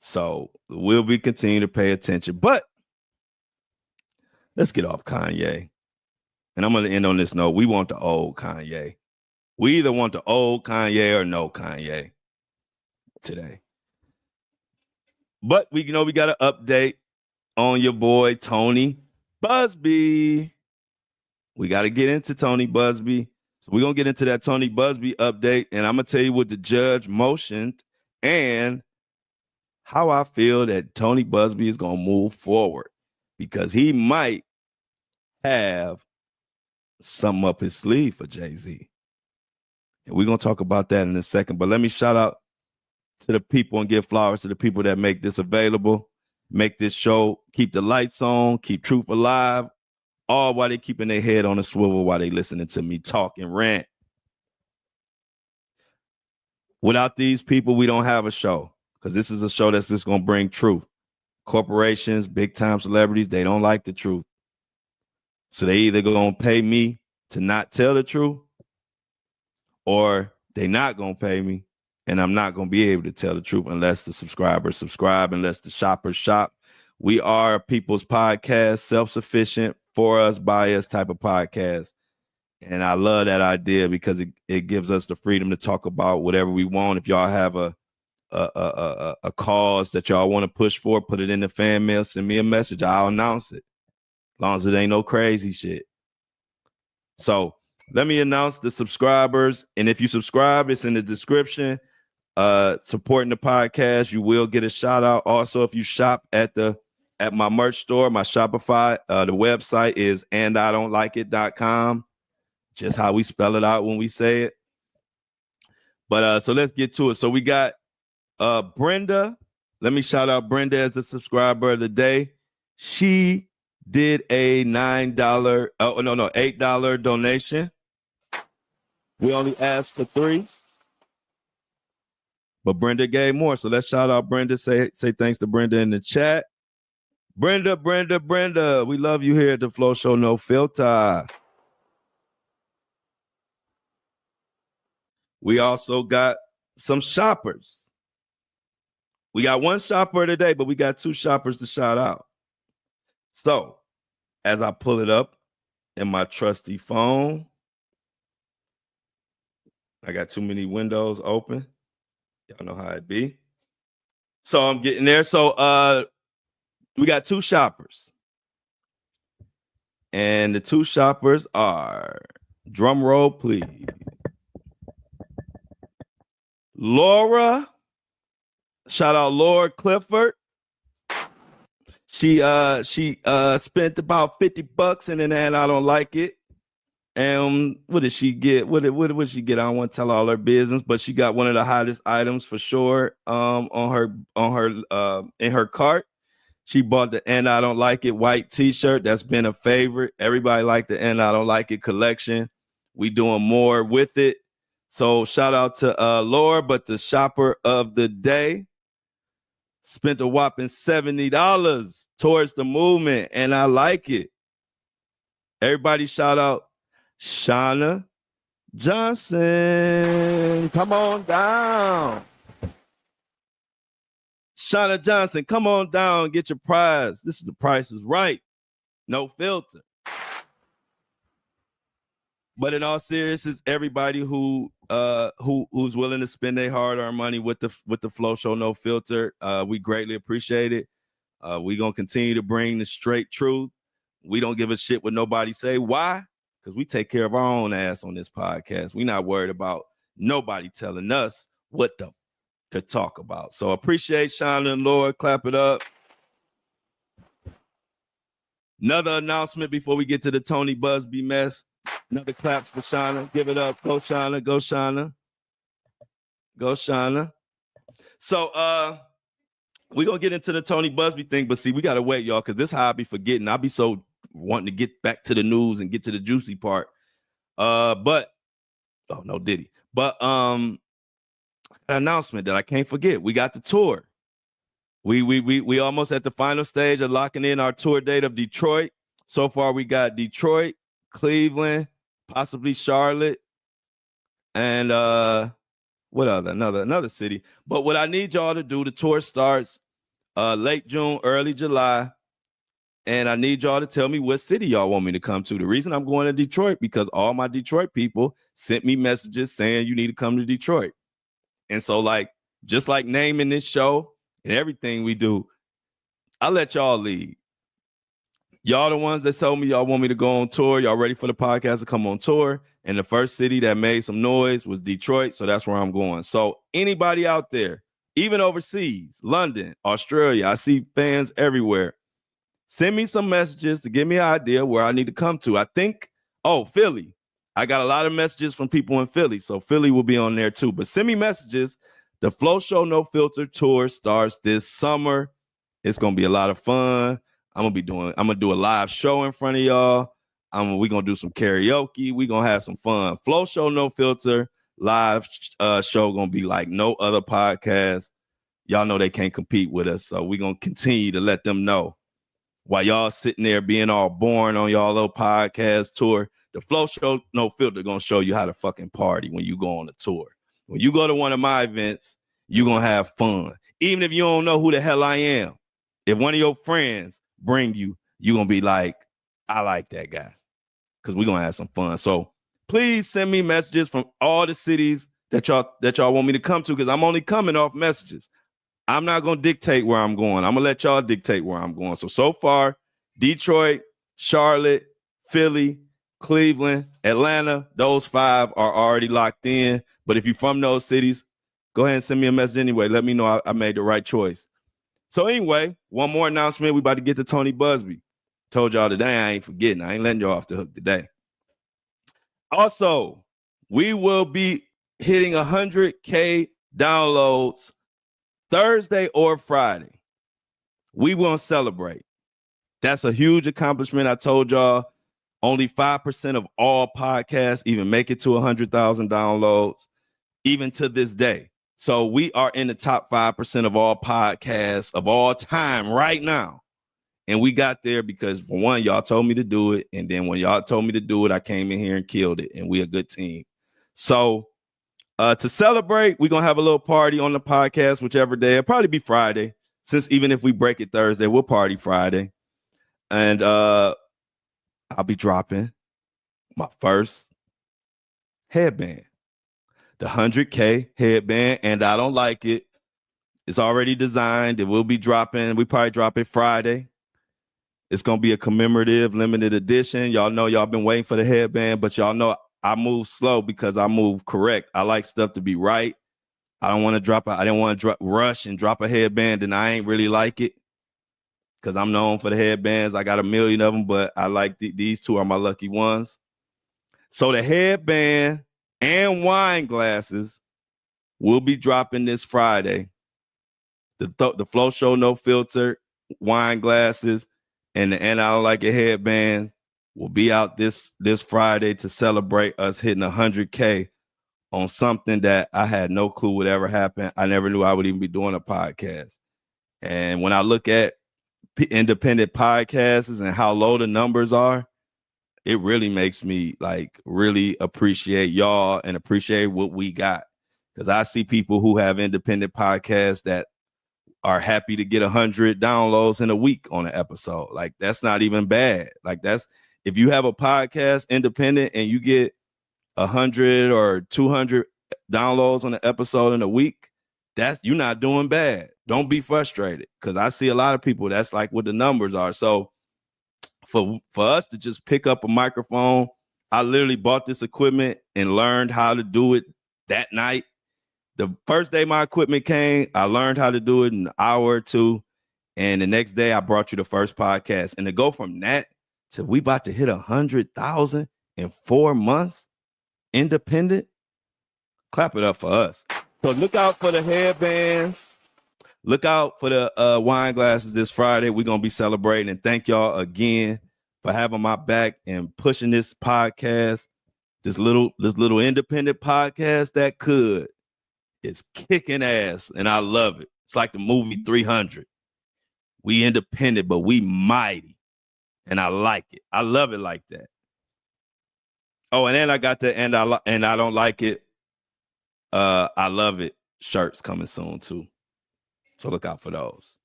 So we'll be continuing to pay attention. But let's get off Kanye and I'm gonna end on this note. We want the old Kanye. We either want the old Kanye or no Kanye today. But we got an update on your boy Tony Busby. We got to get into Tony Busby. So we're going to get into that Tony Busby update, and I'm going to tell you what the judge motioned and how I feel that Tony Busby is going to move forward, because he might have something up his sleeve for Jay-Z. And we're going to talk about that in a second. But let me shout out to the people and give flowers to the people that make this available, make this show, keep the lights on, keep truth alive, all while they keeping their head on a swivel while they listening to me talk and rant. Without these people, we don't have a show, because this is a show that's just going to bring truth. Corporations, big time celebrities, they don't like the truth. So they either going to pay me to not tell the truth, or they not going to pay me, and I'm not going to be able to tell the truth unless the subscribers subscribe, unless the shoppers shop. We are a people's podcast, self-sufficient, for us, by us type of podcast. And I love that idea, because it gives us the freedom to talk about whatever we want. If y'all have a cause that y'all want to push for, put it in the fan mail, send me a message. I'll announce it, as long as it ain't no crazy shit. So let me announce the subscribers. And if you subscribe, it's in the description. Supporting the podcast, you will get a shout out. Also, if you shop at my merch store, my Shopify, the website is andidon'tlikeit.com. Just how we spell it out when we say it. But so let's get to it. So we got Brenda. Let me shout out Brenda as the subscriber of the day. She did a $8 donation. We only asked for 3. But Brenda gave more. So let's shout out Brenda. Say thanks to Brenda in the chat. Brenda, we love you here at the Flow Show No Filter. We also got some shoppers. We got one shopper today, but we got 2 shoppers to shout out. So as I pull it up in my trusty phone, I got too many windows open. Y'all know how it be. So I'm getting there. So we got 2 shoppers. And the 2 shoppers are, drum roll, please. Laura. Shout out Laura Clifford. She spent about $50 in an I don't like it. And what did she get? What did she get? I don't want to tell all her business, but she got one of the hottest items for sure on her in her cart. She bought the And I Don't Like It white t-shirt. That's been a favorite. Everybody liked the And I Don't Like It collection. We doing more with it. So shout out to Laura, but the shopper of the day spent a whopping $70 towards the movement, and I like it. Everybody shout out Shauna Johnson. Come on down. Shauna Johnson, come on down and get your prize. This is The Price is Right. No filter. But in all seriousness, everybody who's willing to spend their hard-earned money with the Flow Show No Filter, we greatly appreciate it. We're gonna continue to bring the straight truth. We don't give a shit what nobody say. Why? Because we take care of our own ass on this podcast. We're not worried about nobody telling us what to talk about. So appreciate Shauna and Laura. Clap it up. Another announcement before we get to the Tony Busby mess. Another claps for Shauna. Give it up. Go Shauna. Go Shauna. Go Shauna. So we're gonna get into the Tony Busby thing, but see, we gotta wait, y'all, because this is how I be forgetting. I be so wanting to get back to the news and get to the juicy part. But oh no, Diddy. But an announcement that I can't forget. We got the tour. We almost at the final stage of locking in our tour date of Detroit. So far, we got Detroit, Cleveland, possibly Charlotte, and what other? Another city. But what I need y'all to do, the tour starts late June, early July. And I need y'all to tell me what city y'all want me to come to. The reason I'm going to Detroit, because all my Detroit people sent me messages saying you need to come to Detroit. And so, like, just like naming this show and everything we do, I let y'all lead. Y'all the ones that told me y'all want me to go on tour. Y'all ready for the podcast to come on tour. And the first city that made some noise was Detroit. So that's where I'm going. So anybody out there, even overseas, London, Australia, I see fans everywhere. Send me some messages to give me an idea where I need to come to. I think, Philly. I got a lot of messages from people in Philly. So Philly will be on there too. But send me messages. The Flow Show No Filter tour starts this summer. It's going to be a lot of fun. I'm going to do a live show in front of y'all. We're going to do some karaoke. We're going to have some fun. Flow Show No Filter live show going to be like no other podcast. Y'all know they can't compete with us. So we're going to continue to let them know. While y'all sitting there being all boring on y'all little podcast tour, the Flow Show No Filter going to show you how to fucking party when you go on a tour. When you go to one of my events, you're going to have fun. Even if you don't know who the hell I am. If one of your friends bring you, you're going to be like, I like that guy. Because we're going to have some fun. So please send me messages from all the cities that y'all want me to come to, because I'm only coming off messages. I'm not going to dictate where I'm going. I'm going to let y'all dictate where I'm going. So far, Detroit, Charlotte, Philly, Cleveland, Atlanta, those 5 are already locked in. But if you're from those cities, go ahead and send me a message anyway. Let me know I made the right choice. So anyway, one more announcement. We about to get to Tony Busby. Told y'all today, I ain't forgetting. I ain't letting y'all off the hook today. Also, we will be hitting 100K downloads Thursday or Friday. We won't celebrate. That's a huge accomplishment. I told y'all only 5% of all podcasts even make it to 100,000 downloads, even to this day. So we are in the top 5% of all podcasts of all time right now. And we got there because, for one, y'all told me to do it. And then when y'all told me to do it, I came in here and killed it. And we a good team. So to celebrate, we're going to have a little party on the podcast, whichever day. It'll probably be Friday, since even if we break it Thursday, we'll party Friday. And I'll be dropping my first headband, the 100K headband, and I don't like it. It's already designed. It will be dropping. We probably drop it Friday. It's going to be a commemorative limited edition. Y'all know y'all been waiting for the headband, but y'all know I move slow because I move correct. I like stuff to be right. I don't want to I didn't want to rush and drop a headband and I ain't really like it because I'm known for the headbands. I got a million of them, but I like these 2 are my lucky ones. So the headband and wine glasses will be dropping this Friday. The Flow Show No Filter wine glasses and the And I Don't Like It headband will be out this Friday to celebrate us hitting 100K on something that I had no clue would ever happen. I never knew I would even be doing a podcast. And when I look at independent podcasts and how low the numbers are, it really makes me like really appreciate y'all and appreciate what we got. Because I see people who have independent podcasts that are happy to get 100 downloads in a week on an episode. Like, that's not even bad. Like, that's, if you have a podcast independent and you get 100 or 200 downloads on an episode in a week, that's, you're not doing bad. Don't be frustrated, because I see a lot of people that's like what the numbers are. So for us to just pick up a microphone, I literally bought this equipment and learned how to do it that night. The first day my equipment came, I learned how to do it in an hour or 2. And the next day I brought you the first podcast. And to go from that to we about to hit 100,000 in 4 months, independent, clap it up for us. So look out for the headbands. Look out for the wine glasses this Friday. We're going to be celebrating. And thank y'all again for having my back and pushing this podcast, this little independent podcast that could. It's kicking ass, and I love it. It's like the movie 300. We independent, but we mighty, and I like it. I love it like that. Oh, and then I got the and I don't like it. I love it. Shirts coming soon too, so look out for those.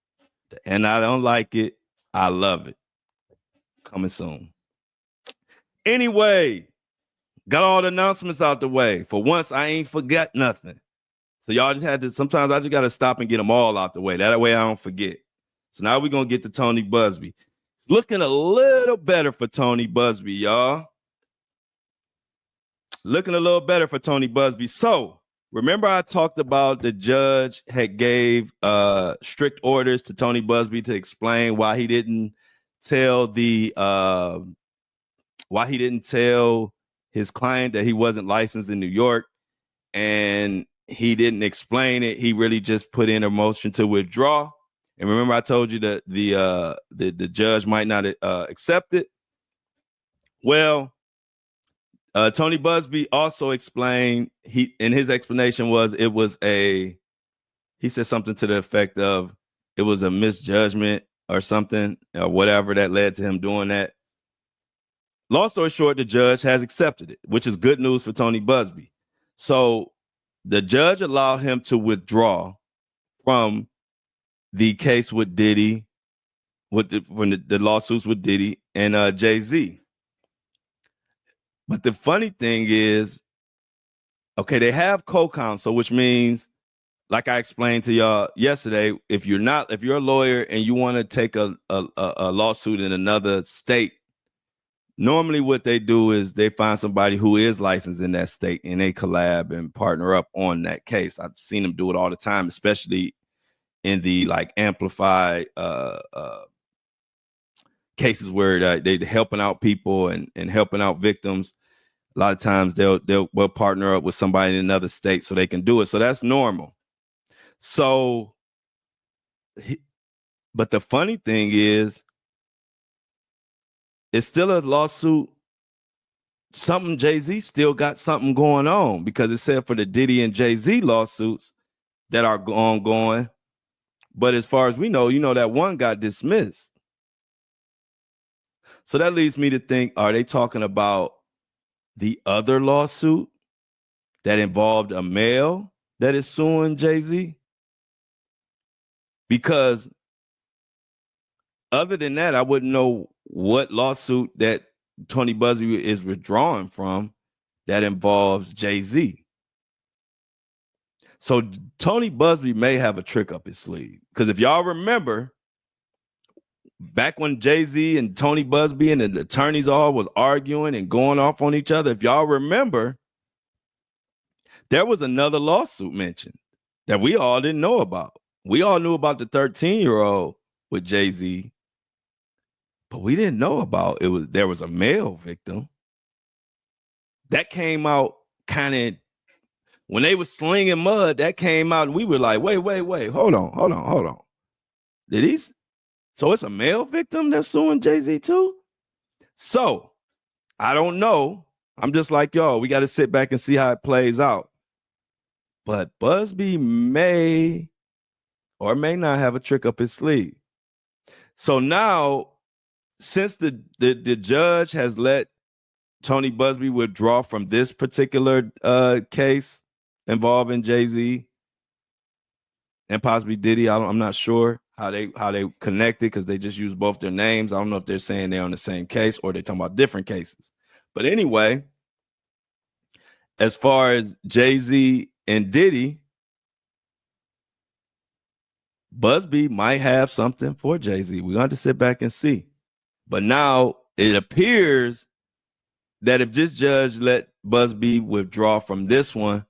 And I don't like it. I love it. Coming soon. Anyway, got all the announcements out the way. For once, I ain't forgot nothing. So y'all just had to, sometimes I just got to stop and get them all out the way. That way I don't forget. So now we're going to get to Tony Busby. It's looking a little better for Tony Busby, y'all. Looking a little better for Tony Busby. So remember I talked about the judge had gave strict orders to Tony Busby to explain why he didn't tell his client that he wasn't licensed in New York, and he didn't explain it. He really just put in a motion to withdraw. And remember I told you that the judge might not accept it. Well, Tony Busby also explained, his explanation was he said something to the effect of it was a misjudgment or something or whatever that led to him doing that. Long story short, the judge has accepted it, which is good news for Tony Busby. So the judge allowed him to withdraw from the case with Diddy, with the lawsuits with Diddy and Jay-Z. But the funny thing is, okay, they have co-counsel, which means, like I explained to y'all yesterday, if you're a lawyer and you want to take a lawsuit in another state, normally what they do is they find somebody who is licensed in that state and they collab and partner up on that case. I've seen them do it all the time, especially in the like amplified cases where they're helping out people and helping out victims. A lot of times they'll partner up with somebody in another state so they can do it. So that's normal. So, but the funny thing is, it's still a lawsuit. Something Jay-Z still got something going on, because it said for the Diddy and Jay-Z lawsuits that are ongoing. But as far as we know, that one got dismissed. So that leads me to think, are they talking about the other lawsuit that involved a male that is suing Jay-Z? Because other than that, I wouldn't know what lawsuit that Tony Busby is withdrawing from that involves Jay-Z. So Tony Busby may have a trick up his sleeve. Because if y'all remember, back when Jay-Z and Tony Busby and the attorneys all was arguing and going off on each other, if y'all remember, there was another lawsuit mentioned that we all didn't know about. We all knew about the 13-year-old with Jay-Z, but we didn't know about there was a male victim. That came out kind of when they was slinging mud. That came out and we were like, wait, hold on. So it's a male victim that's suing Jay-Z too? So I don't know. I'm just like y'all. We got to sit back and see how it plays out. But Busby may or may not have a trick up his sleeve. So now, since the judge has let Tony Busby withdraw from this particular case involving Jay-Z and possibly Diddy, I'm not sure how they connected, because they just use both their names. I don't know if they're saying they're on the same case or they're talking about different cases. But anyway, as far as Jay-Z and Diddy, Busby might have something for Jay-Z. We're going to have to sit back and see. But now it appears that if this judge let Busby withdraw from this one,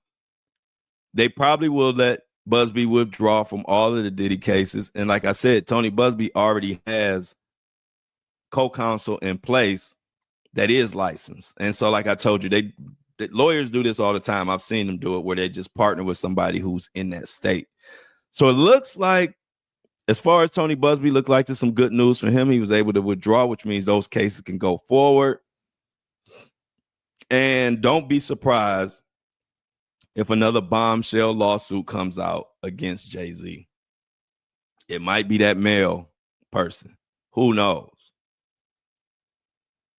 they probably will let Busby withdraw from all of the Diddy cases. And like I said, Tony Busby already has co-counsel in place that is licensed. And so like I told you, the lawyers do this all the time. I've seen them do it where they just partner with somebody who's in that state. So it looks like, as far as Tony Busby, looked like there's some good news for him. He was able to withdraw, which means those cases can go forward. And don't be surprised if another bombshell lawsuit comes out against Jay-Z. It might be that male person. Who knows?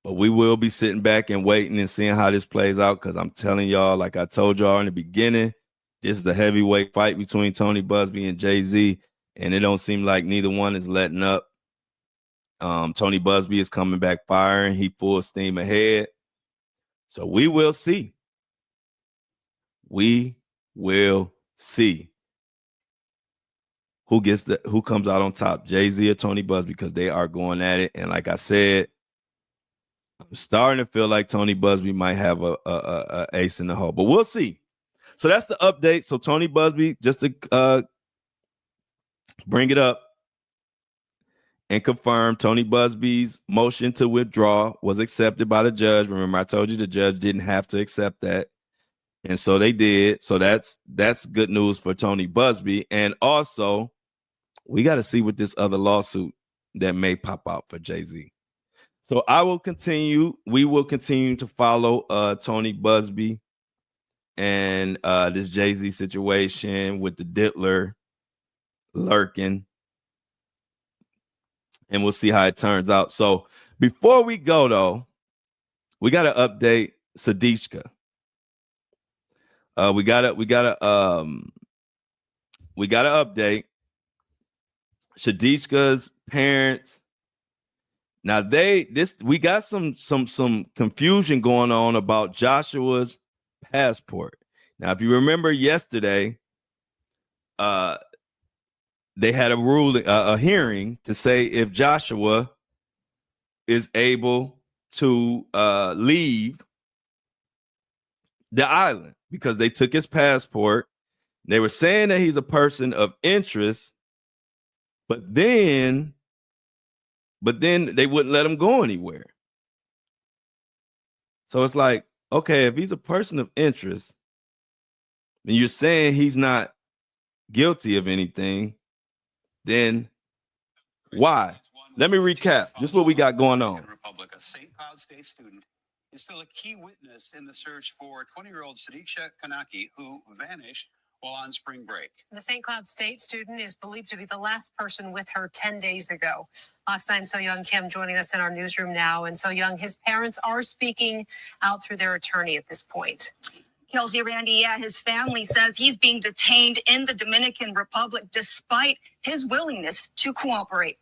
But we will be sitting back and waiting and seeing how this plays out, because I'm telling y'all, like I told y'all in the beginning, this is a heavyweight fight between Tony Busby and Jay-Z, and it don't seem like neither one is letting up. Tony Busby is coming back firing. He full steam ahead. So we will see. We will see who comes out on top, Jay-Z or Tony Busby, because they are going at it. And like I said, I'm starting to feel like Tony Busby might have a ace in the hole, but we'll see. So that's the update. So Tony Busby, just to bring it up and confirm, Tony Busby's motion to withdraw was accepted by the judge. Remember, I told you the judge didn't have to accept that. And so they did. So that's good news for Tony Busby. And also, we got to see what this other lawsuit that may pop out for Jay-Z. So we will continue to follow Tony Busby and this Jay-Z situation with the diddler lurking. And we'll see how it turns out. So before we go, though, we got to update Sadishka. We gotta update Shadishka's parents. Now we got some confusion going on about Joshua's passport. Now, if you remember yesterday, they had a hearing to say if Joshua is able to leave the island, because they took his passport. They were saying that he's a person of interest, but then they wouldn't let him go anywhere. So it's like, okay, if he's a person of interest, and you're saying he's not guilty of anything, then why? Let me recap. This is what we got going on. Republic, a St. Cloud State student, is still a key witness in the search for 20-year-old Sadiqa Kanaki, who vanished while on spring break. The St. Cloud State student is believed to be the last person with her 10 days ago. Fox 9's So-Young Kim joining us in our newsroom now. And So-Young, his parents are speaking out through their attorney at this point. Kelsey, Randy, his family says he's being detained in the Dominican Republic despite his willingness to cooperate.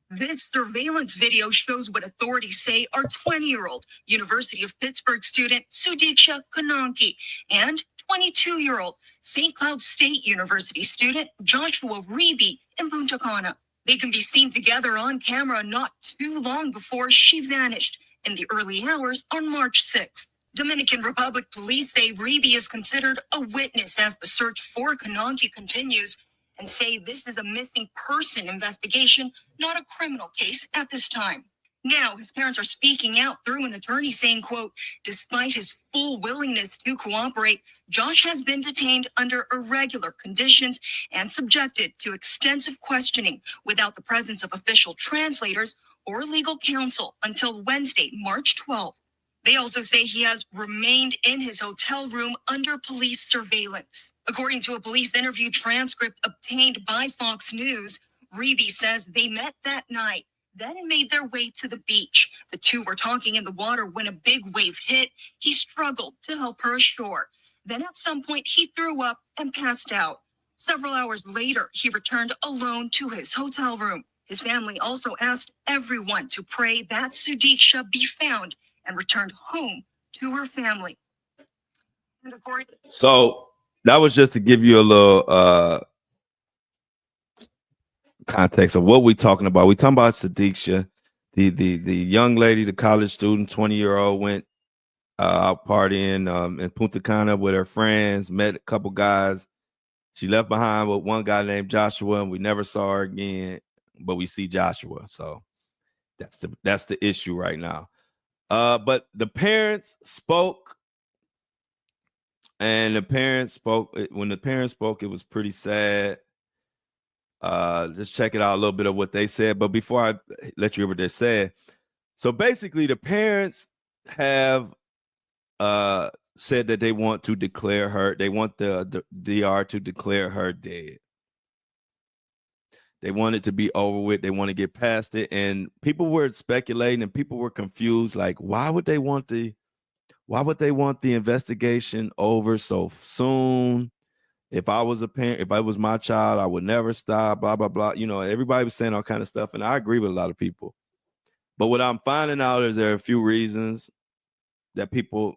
This surveillance video shows what authorities say are 20-year-old University of Pittsburgh student Sadiqa Kanaki and 22-year-old St. Cloud State University student Joshua Reeby in Punta Cana. They can be seen together on camera not too long before she vanished in the early hours on March 6th. Dominican Republic police say Reeby is considered a witness as the search for Kanaki continues, and say this is a missing person investigation, not a criminal case at this time. Now, his parents are speaking out through an attorney saying, quote, despite his full willingness to cooperate, Josh has been detained under irregular conditions and subjected to extensive questioning without the presence of official translators or legal counsel until Wednesday, March 12th. They also say he has remained in his hotel room under police surveillance. According to a police interview transcript obtained by Fox News, Reeby says they met that night, then made their way to the beach. The two were talking in the water when a big wave hit. He struggled to help her ashore. Then at some point, he threw up and passed out. Several hours later, he returned alone to his hotel room. His family also asked everyone to pray that Sadiqa be found and returned home to her family. So that was just to give you a little context of what we're talking about. We're talking about Sadiqa, the young lady, the college student, 20-year-old, went out partying in Punta Cana with her friends, met a couple guys. She left behind with one guy named Joshua, and we never saw her again, but we see Joshua. So that's the issue right now. But the parents spoke, and when the parents spoke, it was pretty sad. Just check it out, a little bit of what they said. But before I let you hear what they said, so basically the parents have said that they want to declare her, they want the DR to declare her dead. They want it to be over with. They want to get past it. And people were speculating and people were confused. Like, why would they want the investigation over so soon? If I was a parent, if I was my child, I would never stop, blah, blah, blah. You know, everybody was saying all kind of stuff. And I agree with a lot of people. But what I'm finding out is there are a few reasons that people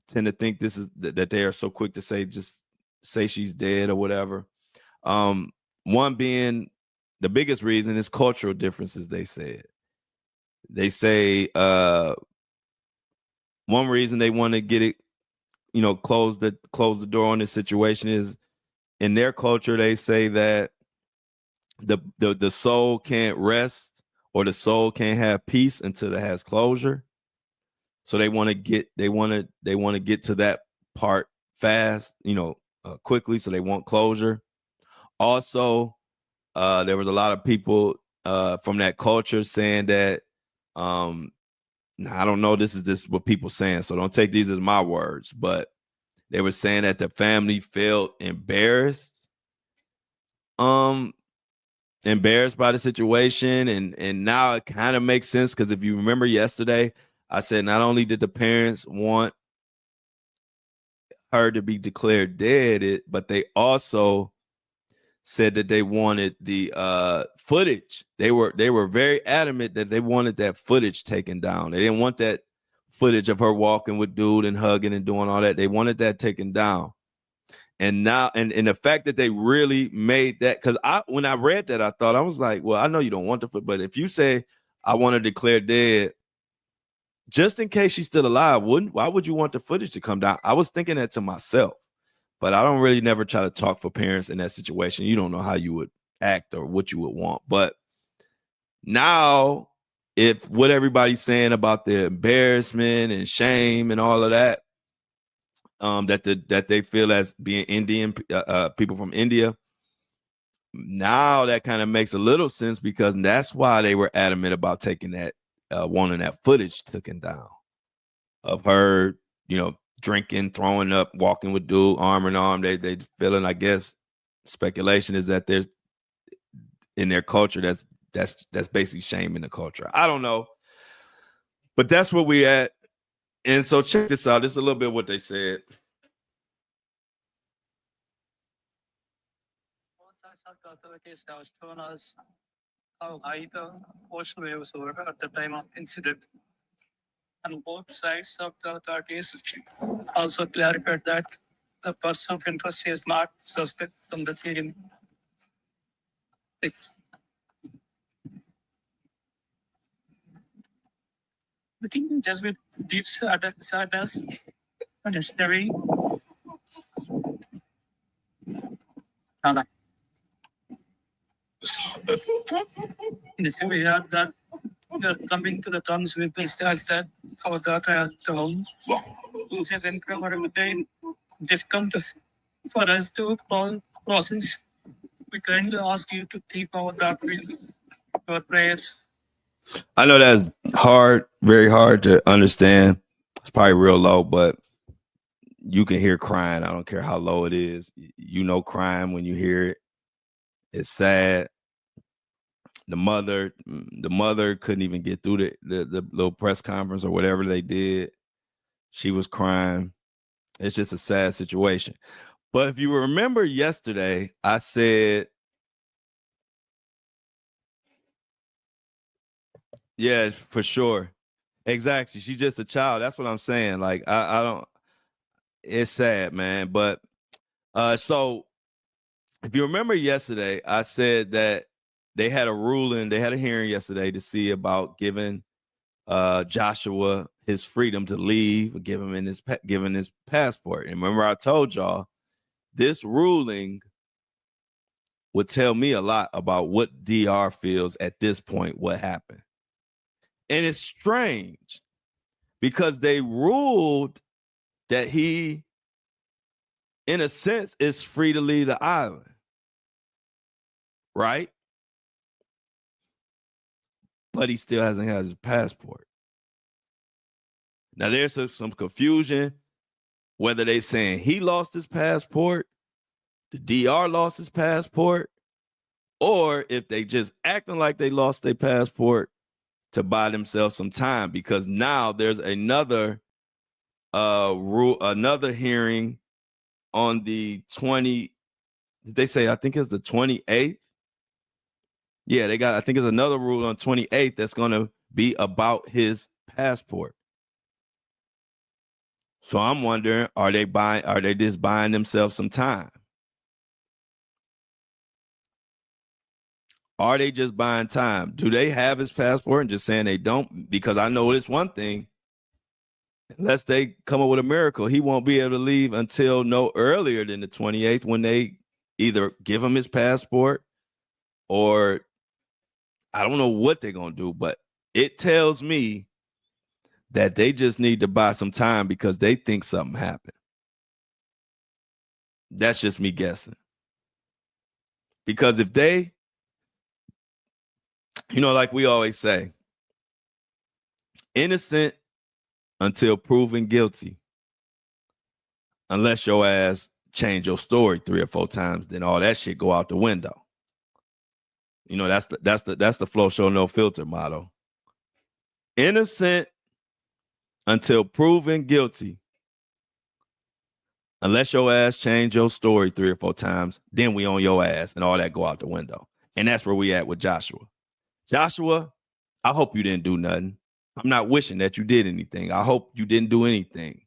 tend to think this is that they are so quick to say, just say she's dead or whatever. One being the biggest reason is cultural differences, they said. They say one reason they want to get it, you know, close the door on this situation is in their culture, they say that the soul can't rest or the soul can't have peace until it has closure. So they want to get to that part fast, you know, quickly. So they want closure. Also, there was a lot of people from that culture saying that, I don't know, this is what people saying, so don't take these as my words, but they were saying that the family felt embarrassed by the situation. And now it kind of makes sense, because if you remember yesterday, I said not only did the parents want her to be declared dead, but they also said that they wanted the footage. They were very adamant that they wanted that footage taken down. They didn't want that footage of her walking with dude and hugging and doing all that. They wanted that taken down. And now, and the fact that they really made that, because when I read that, I thought, I was like, well, I know you don't want the footage, but if you say I want to declare dead, just in case she's still alive, why would you want the footage to come down? I was thinking that to myself. But I don't really never try to talk for parents in that situation. You don't know how you would act or what you would want. But now, if what everybody's saying about the embarrassment and shame and all of that, that they feel as being Indian people from India, now that kind of makes a little sense, because that's why they were adamant about taking that, wanting that footage taken down of her, you know, drinking, throwing up, walking with dude arm in arm. They feeling, I guess, speculation is that there's in their culture that's basically shaming the culture. I don't know, but that's where we at. And so check this out. This is a little bit what they said. Authorities have shown us how high the ocean waves were at the time of incident, and both sides of the authorities also clarified that the person of interest is not suspect from the killing. The king just with deep sadness and history. We heard that we are coming to the terms with the stars that our daughter at home. It's an incredible day. Difficult for us to process. We kindly ask you to keep our daughter in your prayers. I know that's hard, very hard to understand. It's probably real low, but you can hear crying. I don't care how low it is. You know, crying when you hear it. It's sad. The mother couldn't even get through the little press conference or whatever they did. She was crying. It's just a sad situation. But if you remember yesterday, I said, yeah, for sure. Exactly. She's just a child. That's what I'm saying. Like, I don't, it's sad, man. But so if you remember yesterday, I said that they had a hearing yesterday to see about giving Joshua his freedom to leave, giving his passport. And remember, I told y'all this ruling would tell me a lot about what DR feels at this point, what happened. And it's strange because they ruled that he, in a sense, is free to leave the island, right? But he still hasn't had his passport. Now, there's some confusion whether they saying he lost his passport, the DR lost his passport, or if they just acting like they lost their passport to buy themselves some time, because now there's another hearing on the 20, did they say, I think it's the 28th? Yeah, they got, I think it's another rule on 28th that's going to be about his passport. So I'm wondering, are they just buying themselves some time? Are they just buying time? Do they have his passport and just saying they don't? Because I know this one thing, unless they come up with a miracle, he won't be able to leave until no earlier than the 28th, when they either give him his passport or I don't know what they're going to do, but it tells me that they just need to buy some time because they think something happened. That's just me guessing. Because if they, like we always say, innocent until proven guilty, unless your ass change your story 3 or 4 times, then all that shit go out the window. That's the Flow Show No Filter motto. Innocent until proven guilty, unless your ass change your story 3 or 4 times, then we on your ass and all that go out the window. And that's where we at with Joshua. Joshua, I hope you didn't do nothing. I'm not wishing that you did anything. I hope you didn't do anything.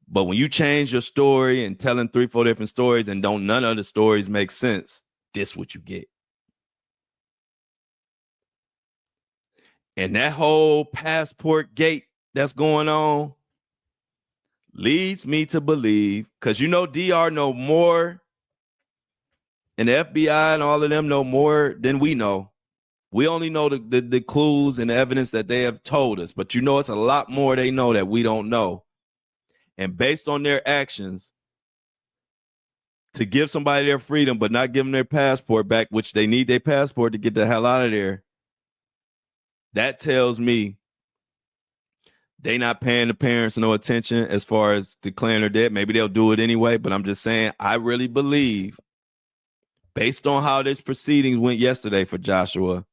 But when you change your story and telling 3, 4 different stories and none of the stories make sense, this what you get. And that whole passport gate that's going on leads me to believe, because DR know more, and the FBI and all of them know more than we know. We only know the clues and the evidence that they have told us, but it's a lot more they know that we don't know. And based on their actions, to give somebody their freedom but not give them their passport back, which they need their passport to get the hell out of there, that tells me they not paying the parents no attention as far as declaring their debt. Maybe they'll do it anyway, but I'm just saying, I really believe, based on how this proceedings went yesterday for Joshua,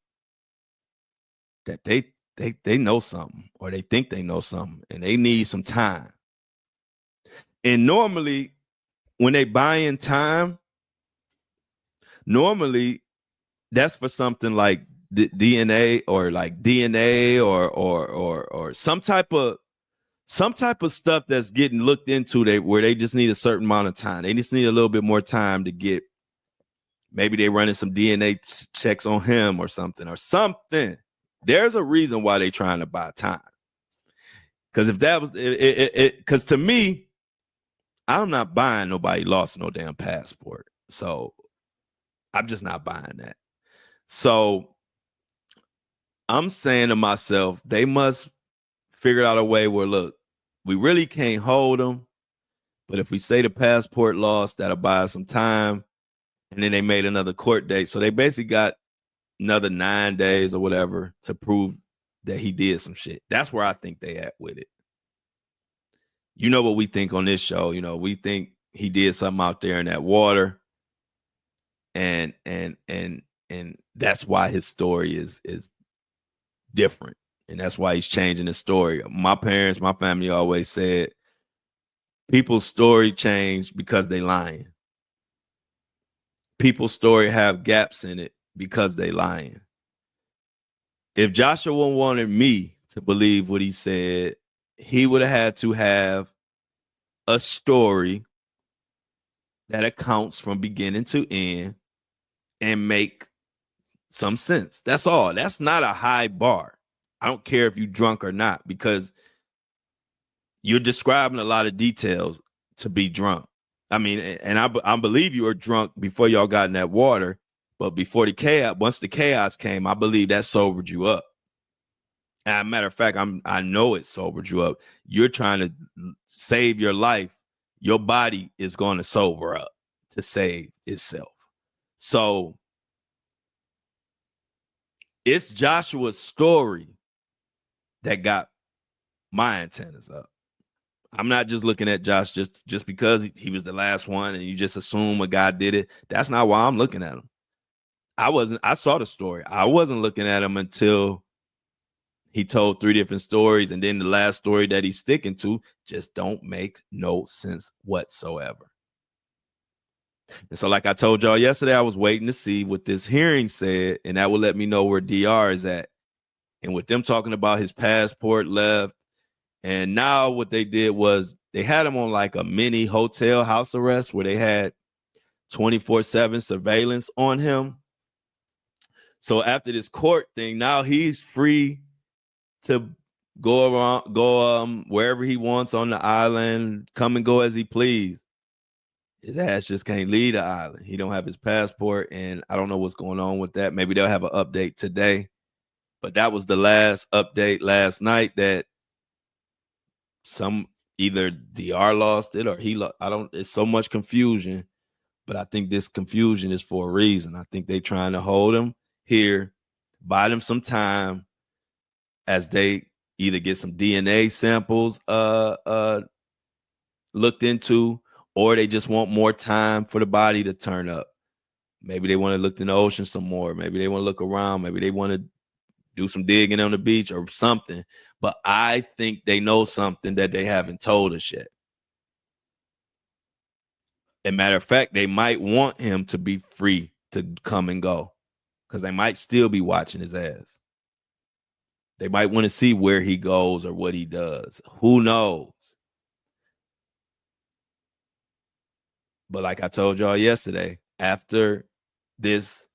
that they know something, or they think they know something, and they need some time. And normally, when they buy in time, normally that's for something like DNA or some type of stuff that's getting looked into, where they just need a certain amount of time. They just need a little bit more time to get, maybe they running some DNA checks on him or something. There's a reason why they trying to buy time. Because if that was it, because to me, I'm not buying nobody lost no damn passport. So I'm just not buying that. So I'm saying to myself, they must figure out a way where, look, we really can't hold them, but if we say the passport lost, that'll buy us some time. And then they made another court date. So they basically got another 9 days or whatever to prove that he did some shit. That's where I think they at with it. You know what we think on this show. We think he did something out there in that water. And that's why his story is different. And that's why he's changing his story. My parents, my family always said, people's story change because they lying. People's story have gaps in it because they lying. If Joshua wanted me to believe what he said, he would have had to have a story that accounts from beginning to end and make some sense. That's all. That's not a high bar. I don't care if you're drunk or not, because you're describing a lot of details to be drunk. I mean, and I believe you were drunk before y'all got in that water, but before the chaos, once the chaos came, I believe that sobered you up. As a matter of fact, I know it sobered you up. You're trying to save your life. Your body is going to sober up to save itself. So it's Joshua's story that got my antennas up. I'm not just looking at Josh just because he was the last one and you just assume a guy did it. That's not why I'm looking at him. I saw the story. I wasn't looking at him until he told 3 different stories, and then the last story that he's sticking to just don't make no sense whatsoever. And so, like I told y'all yesterday, I was waiting to see what this hearing said, and that would let me know where DR is at. And with them talking about his passport left, and now what they did was they had him on like a mini hotel house arrest where they had 24/7 surveillance on him. So after this court thing, now he's free to go around, go wherever he wants on the island, come and go as he please. His ass just can't leave the island. He don't have his passport, and I don't know what's going on with that. Maybe they'll have an update today. But that was the last update last night, that either DR lost it or he lost. It's so much confusion, but I think this confusion is for a reason. I think they're trying to hold him here, buy them some time as they either get some DNA samples looked into, or they just want more time for the body to turn up. Maybe they want to look in the ocean some more. Maybe they want to look around. Maybe they want to do some digging on the beach or something. But I think they know something that they haven't told us yet. As a matter of fact, they might want him to be free to come and go, because they might still be watching his ass. They might want to see where he goes or what he does. Who knows? But like I told y'all yesterday, after this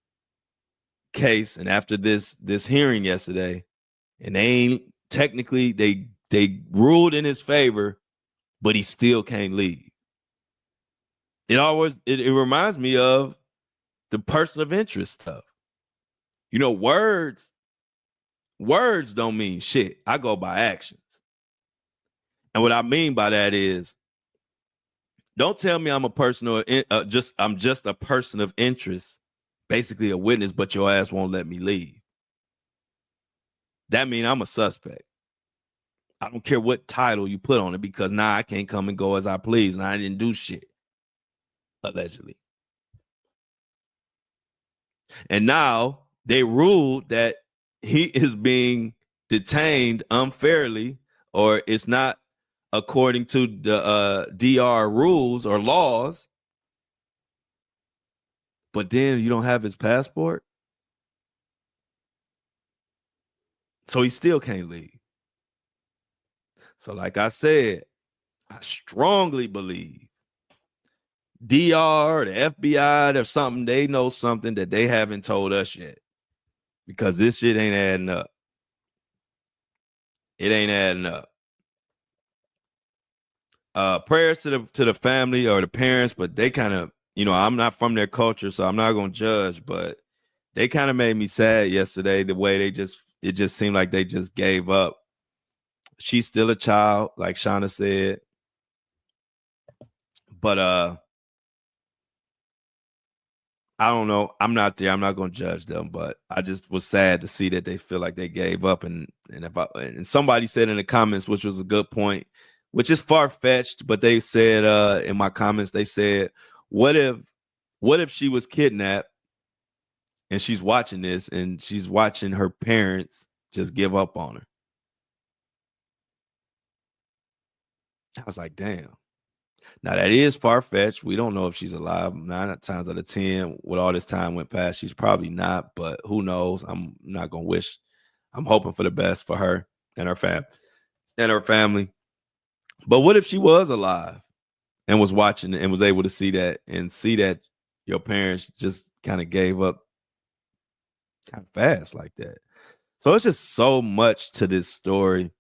case and after this hearing yesterday, and they ruled in his favor, but he still can't leave. It reminds me of the person of interest stuff. You know, words don't mean shit. I go by actions. And what I mean by that is, don't tell me I'm a person I'm just a person of interest, basically a witness, but your ass won't let me leave. That means I'm a suspect. I don't care what title you put on it, because now I can't come and go as I please, and I didn't do shit, allegedly. And now they ruled that he is being detained unfairly, or it's not according to the DR rules or laws. But then you don't have his passport, so he still can't leave. So like I said, I strongly believe DR, the FBI, or something, they know something that they haven't told us yet, because this shit ain't adding up. It ain't adding up. Prayers to the family or the parents, but they kind of, I'm not from their culture, so I'm not gonna judge, but they kind of made me sad yesterday, the way it just seemed like they just gave up. She's still a child, like Shauna said, but I don't know. I'm not there. I'm not gonna judge them, but I just was sad to see that they feel like they gave up. And somebody said in the comments, which was a good point, which is far-fetched, but they said in my comments, they said, what if she was kidnapped and she's watching this and she's watching her parents just give up on her? I was like, damn. Now that is far-fetched. We don't know if she's alive. 9 times out of 10, with all this time went past, she's probably not, but who knows? I'm not gonna wish. I'm hoping for the best for her and her family. But what if she was alive and was watching and was able to see that your parents just kind of gave up kind of fast like that? So it's just so much to this story.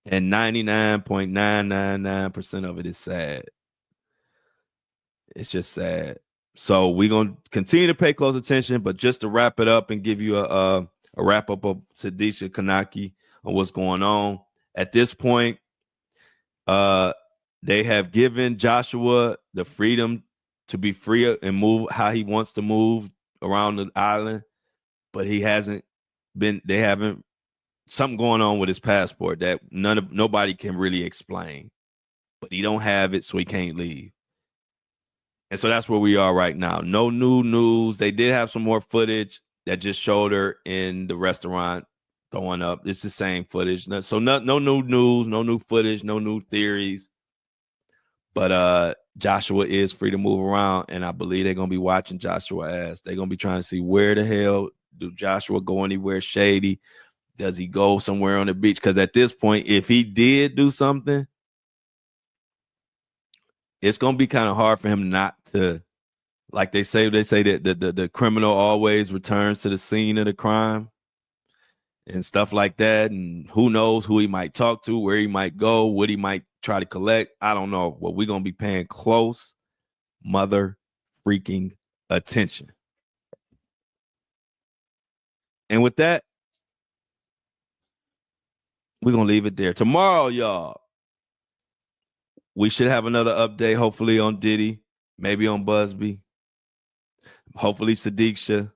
And 99.999% of it is sad. It's just sad. So we're going to continue to pay close attention, but just to wrap it up and give you a wrap up of Sadisha Kanaki on what's going on. At this point, they have given Joshua the freedom to be free and move how he wants to move around the island, but they haven't something going on with his passport that nobody can really explain, but he don't have it, so he can't leave. And so that's where we are right now. No new news. They did have some more footage that just showed her in the restaurant throwing up. It's the same footage. So no new news, no new footage, no new theories. But Joshua is free to move around, and I believe they're gonna be watching Joshua ass. They're gonna be trying to see where the hell do Joshua go anywhere shady. Does he go somewhere on the beach? Because at this point, if he did do something, it's gonna be kind of hard for him not to, like they say that the criminal always returns to the scene of the crime and stuff like that. And who knows who he might talk to, where he might go, what he might try to collect. I don't know. But we're gonna be paying close mother freaking attention. And with that, we're gonna leave it there. Tomorrow, y'all, we should have another update, hopefully on Diddy, maybe on Busby, hopefully Sadiq,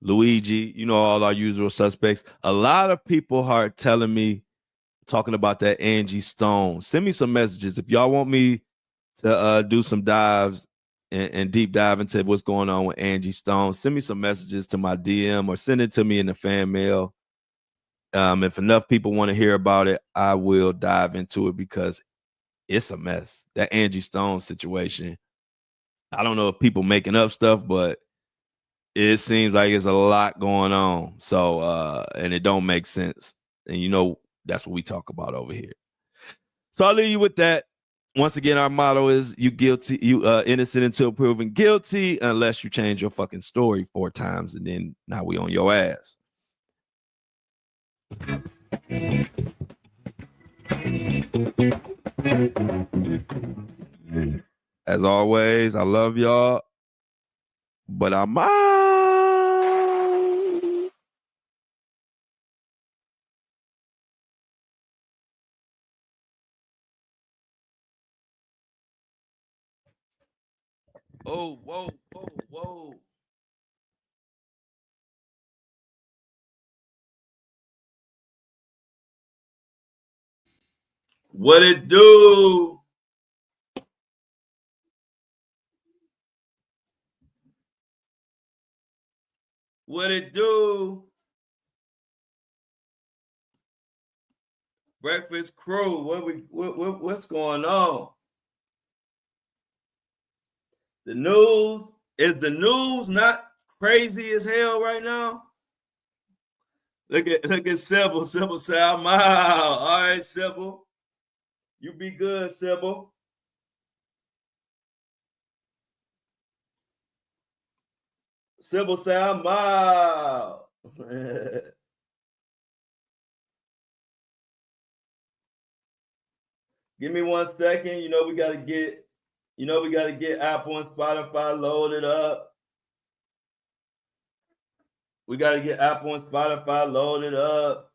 Luigi, all our usual suspects. A lot of people are telling me, talking about that Angie Stone. Send me some messages if y'all want me to do some dives and deep dive into what's going on with Angie Stone. Send me some messages to my DM or send it to me in the fan mail. If enough people want to hear about it, I will dive into it because it's a mess. That Angie Stone situation. I don't know if people making up stuff, but it seems like it's a lot going on. So, and it don't make sense. And that's what we talk about over here. So I'll leave you with that. Once again, our motto is you innocent until proven guilty, unless you change your fucking story 4 times, and then now we on your ass. As always, I love y'all, but I'm out. Oh, whoa. What it do? What it do? Breakfast crew. What's going on? The news, is the news not crazy as hell right now? Look at Sybil. Sybil say, I'm out. All right, Sybil. You be good, Sybil. Sybil say, I'm out. Give me 1 second. We gotta get Apple and Spotify loaded up. We gotta get Apple and Spotify loaded up.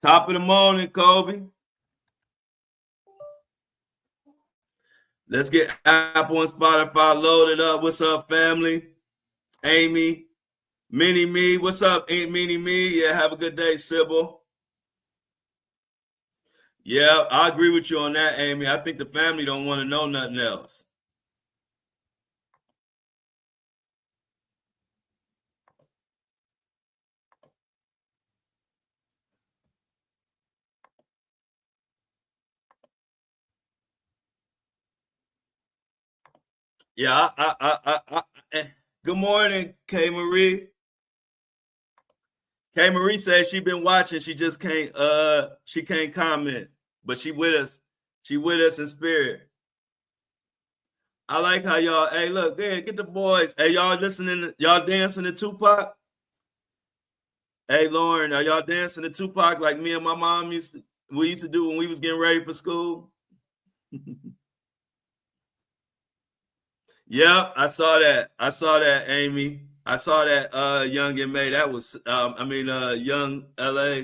Top of the morning, Kobe. Let's get Apple and Spotify loaded up. What's up, family? Amy, Mini Me. What's up, Aunt Mini Me? Yeah, have a good day, Sybil. Yeah, I agree with you on that, Amy. I think the family don't want to know nothing else. Yeah, good morning, K Marie. K Marie says she been watching. She just can't comment, but she with us. She with us in spirit. I like how y'all, hey, look, hey, get the boys. Hey, y'all listening, y'all dancing to Tupac? Hey, Lauren, are y'all dancing to Tupac like me and my mom used to do when we was getting ready for school? Yep, I saw that, Amy. I saw that Young and May. That was Young LA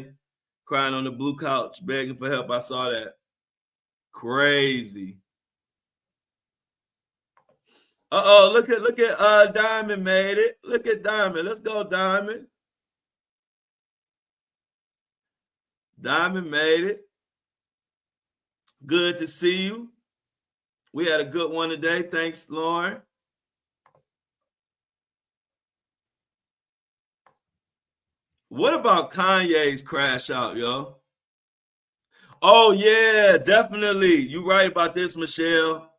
crying on the blue couch, begging for help. I saw that. Crazy. Look at Diamond made it. Look at Diamond. Let's go, Diamond. Diamond made it. Good to see you. We had a good one today. Thanks, Lauren. What about Kanye's crash out, yo? Oh, yeah, definitely. You're right about this, Michelle.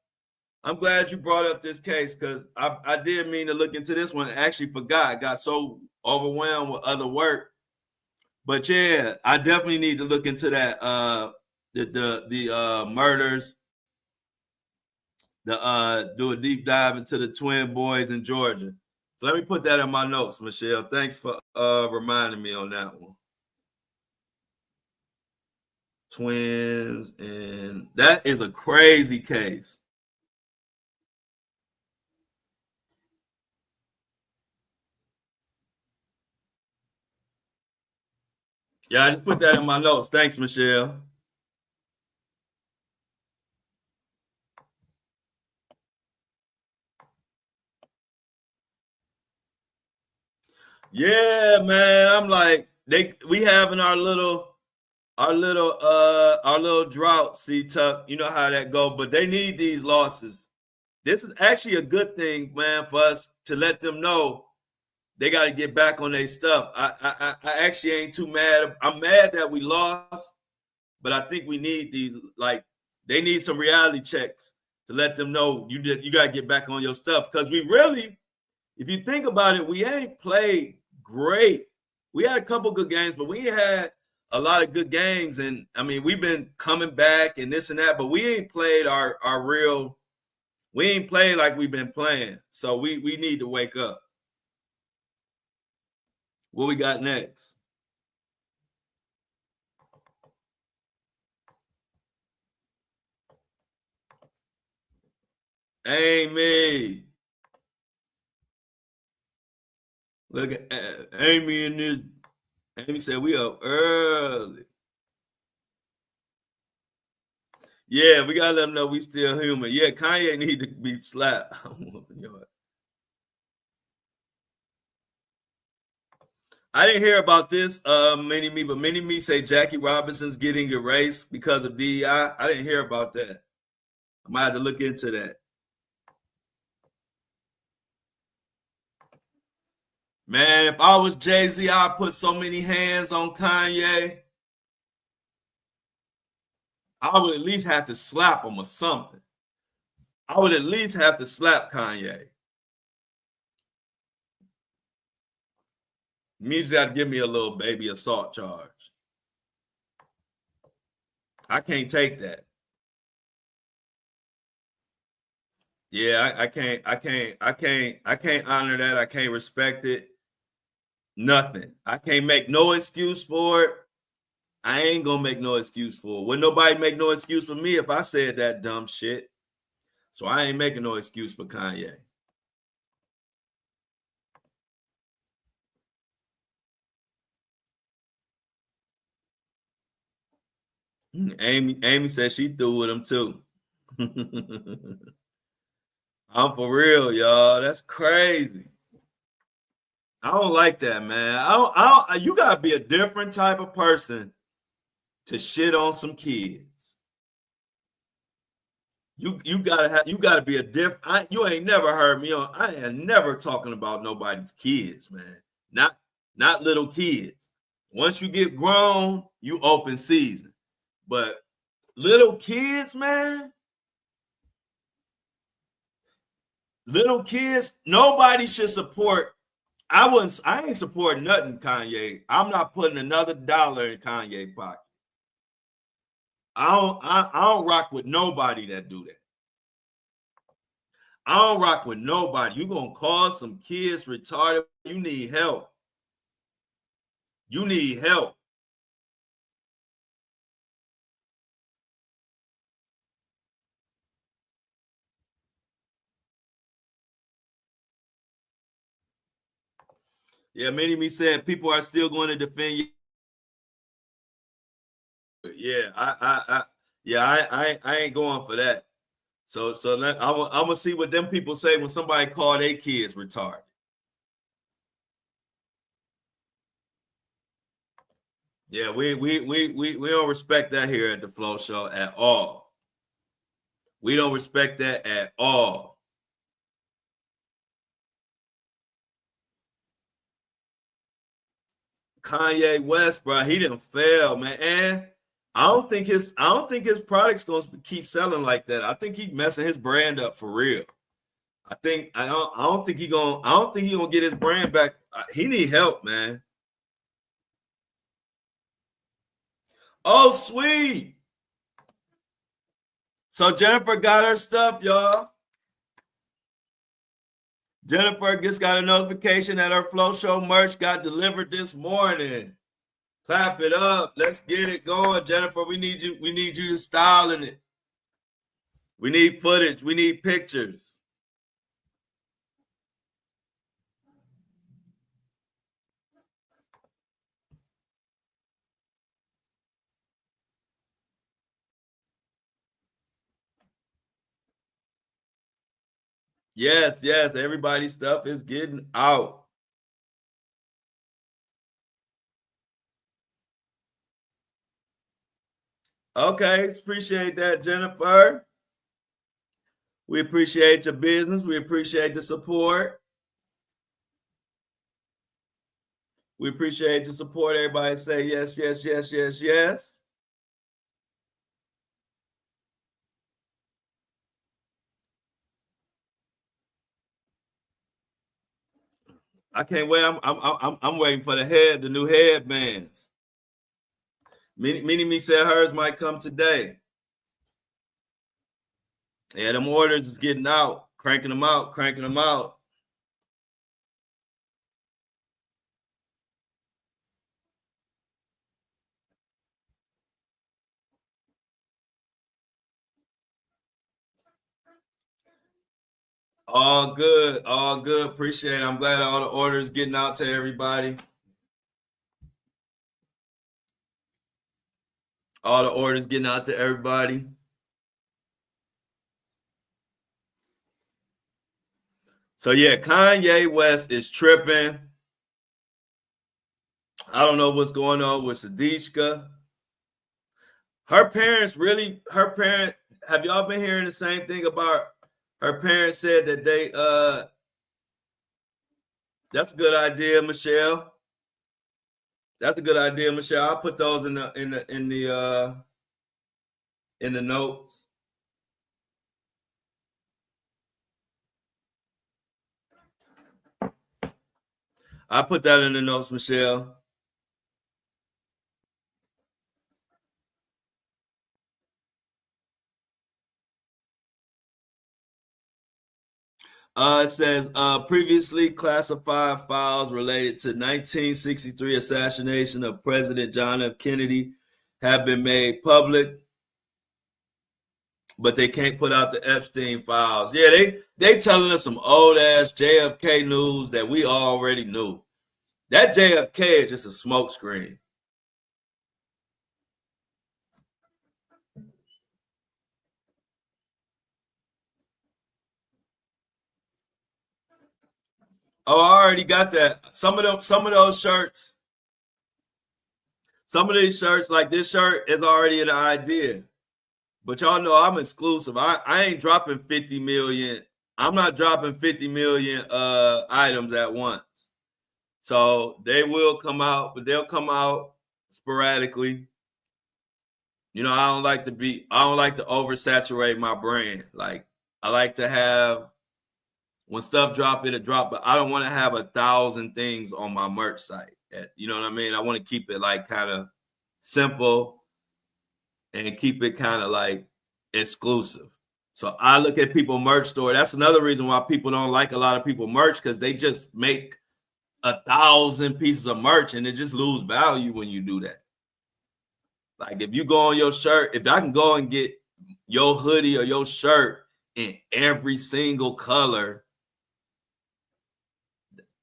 I'm glad you brought up this case because I did mean to look into this one. I actually forgot. I got so overwhelmed with other work. But yeah, I definitely need to look into that. The murders. Do a deep dive into the twin boys in Georgia. So let me put that in my notes, Michelle. Thanks for reminding me on that one. Twins, and that is a crazy case. Yeah, I just put that in my notes. Thanks, Michelle. Yeah, man. I'm like, we having our little drought, see Tuck. You know how that go, but they need these losses. This is actually a good thing, man, for us to let them know they got to get back on their stuff. I actually ain't too mad. I'm mad that we lost, but I think we need these, like, they need some reality checks to let them know you got to get back on your stuff. Because we really, if you think about it, we ain't played great. We had a couple good games, but we had a lot of good games. And I mean, we've been coming back and this and that, but we ain't played our real, we ain't played like we've been playing. So we need to wake up. What we got next? Amy. Look at Amy in this. Amy said we up early. Yeah, we gotta let them know we still human. Yeah, Kanye need to be slapped. I didn't hear about this, Mini Me, but Mini Me say Jackie Robinson's getting erased because of DEI. I didn't hear about that. I might have to look into that. Man, if I was Jay-Z, I'd put so many hands on Kanye. I would at least have to slap him or something. I would at least have to slap Kanye. You just got to give me a little baby assault charge. I can't take that. Yeah, I can't honor that. I can't respect it. Nothing. I can't make no excuse for it. I ain't gonna make no excuse for it. Wouldn't nobody make no excuse for me if I said that dumb shit. So I ain't making no excuse for Kanye. Amy said she threw with him too. I'm for real, y'all. That's crazy. I don't like that, man. You gotta be a different type of person to shit on some kids. You gotta be a different. You ain't never heard me on. I am never talking about nobody's kids, man. Not little kids. Once you get grown, you open season. But little kids, man. Little kids, nobody should support. I ain't supporting nothing, Kanye. I'm not putting another dollar in Kanye's pocket. I don't rock with nobody that do that. I don't rock with nobody. You gonna cause some kids retarded. You need help. You need help. Yeah, many of me said people are still going to defend you. Yeah, I ain't going for that. So I'm gonna see what them people say when somebody call their kids retarded. Yeah, we don't respect that here at the Flow Show at all. We don't respect that at all. Kanye West, bro, he didn't fail, man. And I don't think his product's gonna keep selling like that. I think he's messing his brand up for real. I don't think he gonna get his brand back. He need help, man. Oh, sweet. So Jennifer got her stuff, y'all. Jennifer just got a notification that her Flow Show merch got delivered this morning. Clap it up. Let's get it going, Jennifer. We need you to style in it. We need footage. We need pictures. Yes, everybody's stuff is getting out. Okay, appreciate that, Jennifer. We appreciate your business. We appreciate the support. We appreciate the support. Everybody say yes, yes, yes, yes, yes. I can't wait. I'm waiting for the new headbands. Me said hers might come today. Yeah, them orders is getting out, cranking them out. All good. Appreciate it. I'm glad all the orders getting out to everybody. All the orders getting out to everybody. So yeah, Kanye West is tripping. I don't know what's going on with Sadishka. Have y'all been hearing the same thing about her parents said that they that's a good idea, Michelle. That's a good idea, Michelle. I'll put those in the notes. I put that in the notes, Michelle. It says previously classified files related to 1963 assassination of President John F. Kennedy have been made public, but they can't put out the Epstein files. Yeah, they telling us some old ass JFK news that we already knew. That JFK is just a smokescreen. Oh, I already got that. Some of those shirts. Some of these shirts, like this shirt, is already an idea. But y'all know I'm exclusive. I ain't dropping 50 million. I'm not dropping 50 million items at once. So they will come out, but they'll come out sporadically. You know, I don't like to oversaturate my brand. Like I like to have when stuff drop, it'll drop, but I don't want to have 1,000 things on my merch site. You know what I mean? I want to keep it like kind of simple and keep it kind of like exclusive. So I look at people merch store. That's another reason why people don't like a lot of people merch, because they just make 1,000 pieces of merch and it just lose value when you do that. Like if you go on your shirt, if I can go and get your hoodie or your shirt in every single color,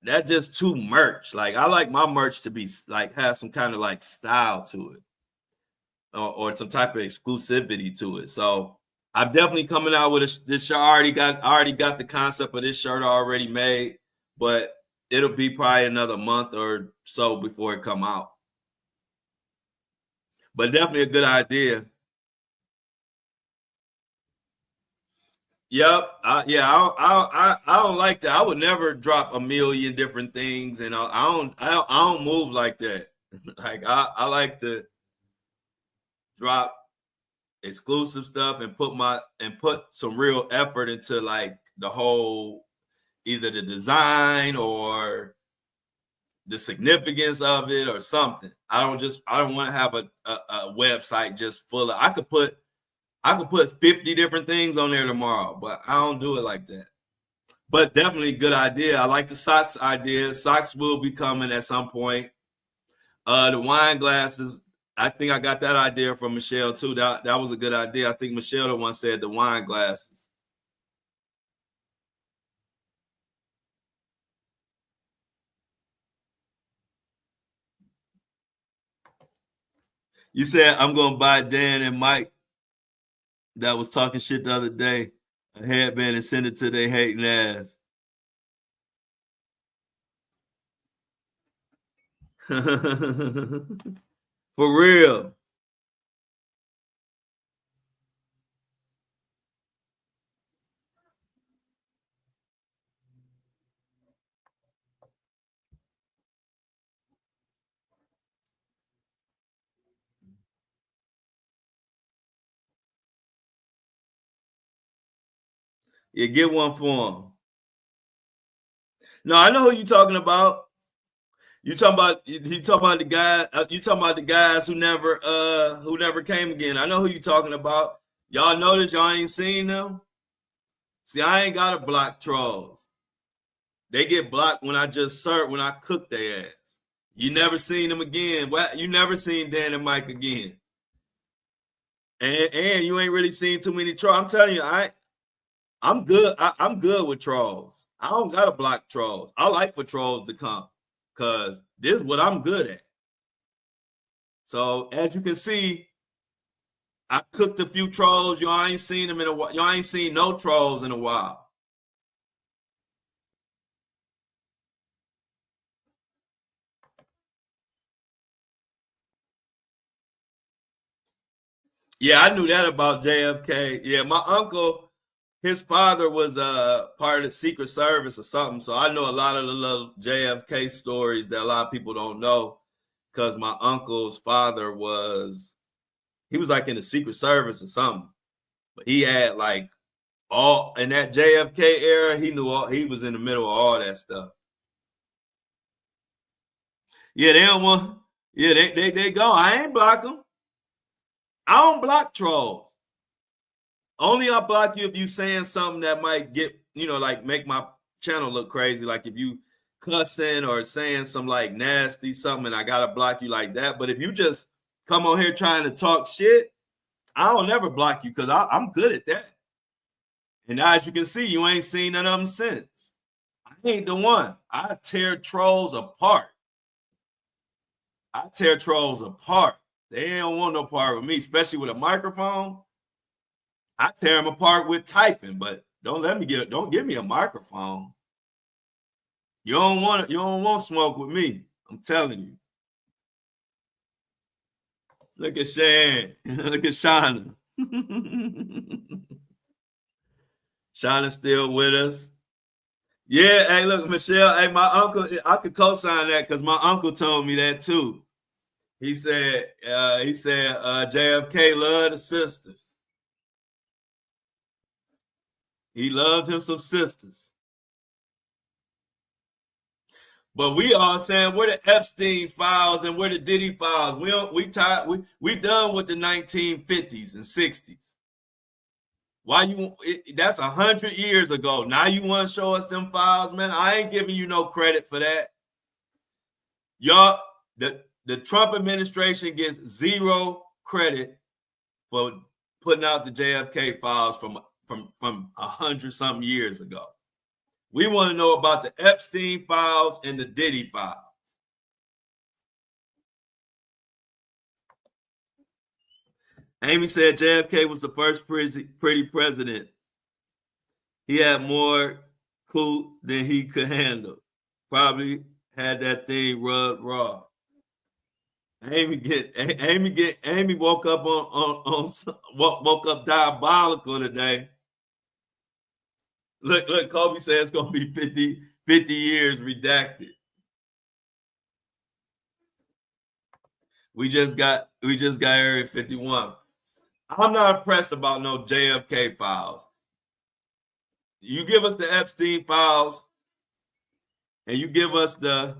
that's just too merch. Like I like my merch to be like have some kind of like style to it, or some type of exclusivity to it. So I'm definitely coming out with this shirt. I already got the concept of this shirt already made, but it'll be probably another month or so before it come out. But definitely a good idea. Yep. I don't like that. I would never drop a million different things, and I don't move like that. Like I like to drop exclusive stuff and put some real effort into like the whole, either the design or the significance of it or something. I don't want to have a website just full of, I could put 50 different things on there tomorrow, but I don't do it like that. But definitely good idea. I like the socks idea. Socks will be coming at some point. The wine glasses, I think I got that idea from Michelle too. That was a good idea. I think Michelle the one said the wine glasses. You said I'm gonna buy Dan and Mike that was talking shit the other day a headband and send it to their hating ass. For real. Yeah, get one for him. No, I know who you talking about. You talking about the guy. You talking about the guys who never came again. I know who you talking about. Y'all notice y'all ain't seen them. See, I ain't gotta block trolls. They get blocked when I just serve, when I cook their ass. You never seen them again. Well, you never seen Dan and Mike again. And you ain't really seen too many trolls. I'm telling you, I'm good. I'm good with trolls. I don't gotta block trolls. I like for trolls to come, because this is what I'm good at. So as you can see, I cooked a few trolls. Y'all ain't seen them in a while. Y'all ain't seen no trolls in a while. Yeah, I knew that about JFK. Yeah, my uncle, his father was part of the Secret Service or something. So I know a lot of the little JFK stories that a lot of people don't know, because my uncle's father was like in the Secret Service or something. But he had like all in that JFK era, he was in the middle of all that stuff. Yeah, they don't want. Yeah, they go. I ain't block them. I don't block trolls. Only I block you if you saying something that might get, like make my channel look crazy. Like if you cussing or saying some like nasty something, and I gotta block you like that. But if you just come on here trying to talk shit, I don't never block you, because I'm good at that. And now, as you can see, you ain't seen none of them since. I ain't the one. I tear trolls apart. They don't want no part with me, especially with a microphone. I tear them apart with typing, but don't give me a microphone. You don't want smoke with me. I'm telling you. Look at Shan. Look at Shauna. Shauna's still with us. Yeah, hey, look, Michelle. Hey, my uncle, I could co-sign that, because my uncle told me that too. He said JFK loved the sisters. He loved him some sisters. But we all saying we're the Epstein files and we're the Diddy files. We done with the 1950s and 60s. Why that's 100 years ago. Now you want to show us them files, man? I ain't giving you no credit for that. Y'all, the Trump administration gets zero credit for putting out the JFK files from 100-something years ago. We want to know about the Epstein files and the Diddy files. Amy said JFK was the first pretty president. He had more cool than he could handle. Probably had that thing rubbed raw. Amy woke up woke up diabolical today. Look, Kobe says it's gonna be 50 years redacted. We just got Area 51. I'm not impressed about no JFK files. You give us the Epstein files, and you give us the.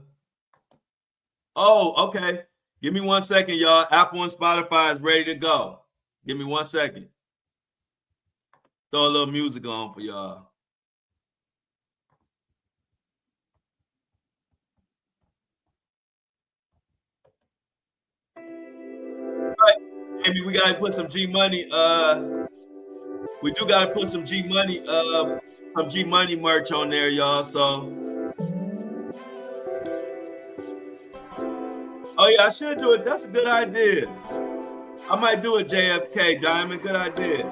Oh, okay. Give me 1 second, y'all. Apple and Spotify is ready to go. Give me 1 second. Throw a little music on for y'all. Maybe we gotta put some G Money. We do gotta put some G Money merch on there, y'all. So, oh yeah, I should do it. That's a good idea. I might do a JFK Diamond. Good idea.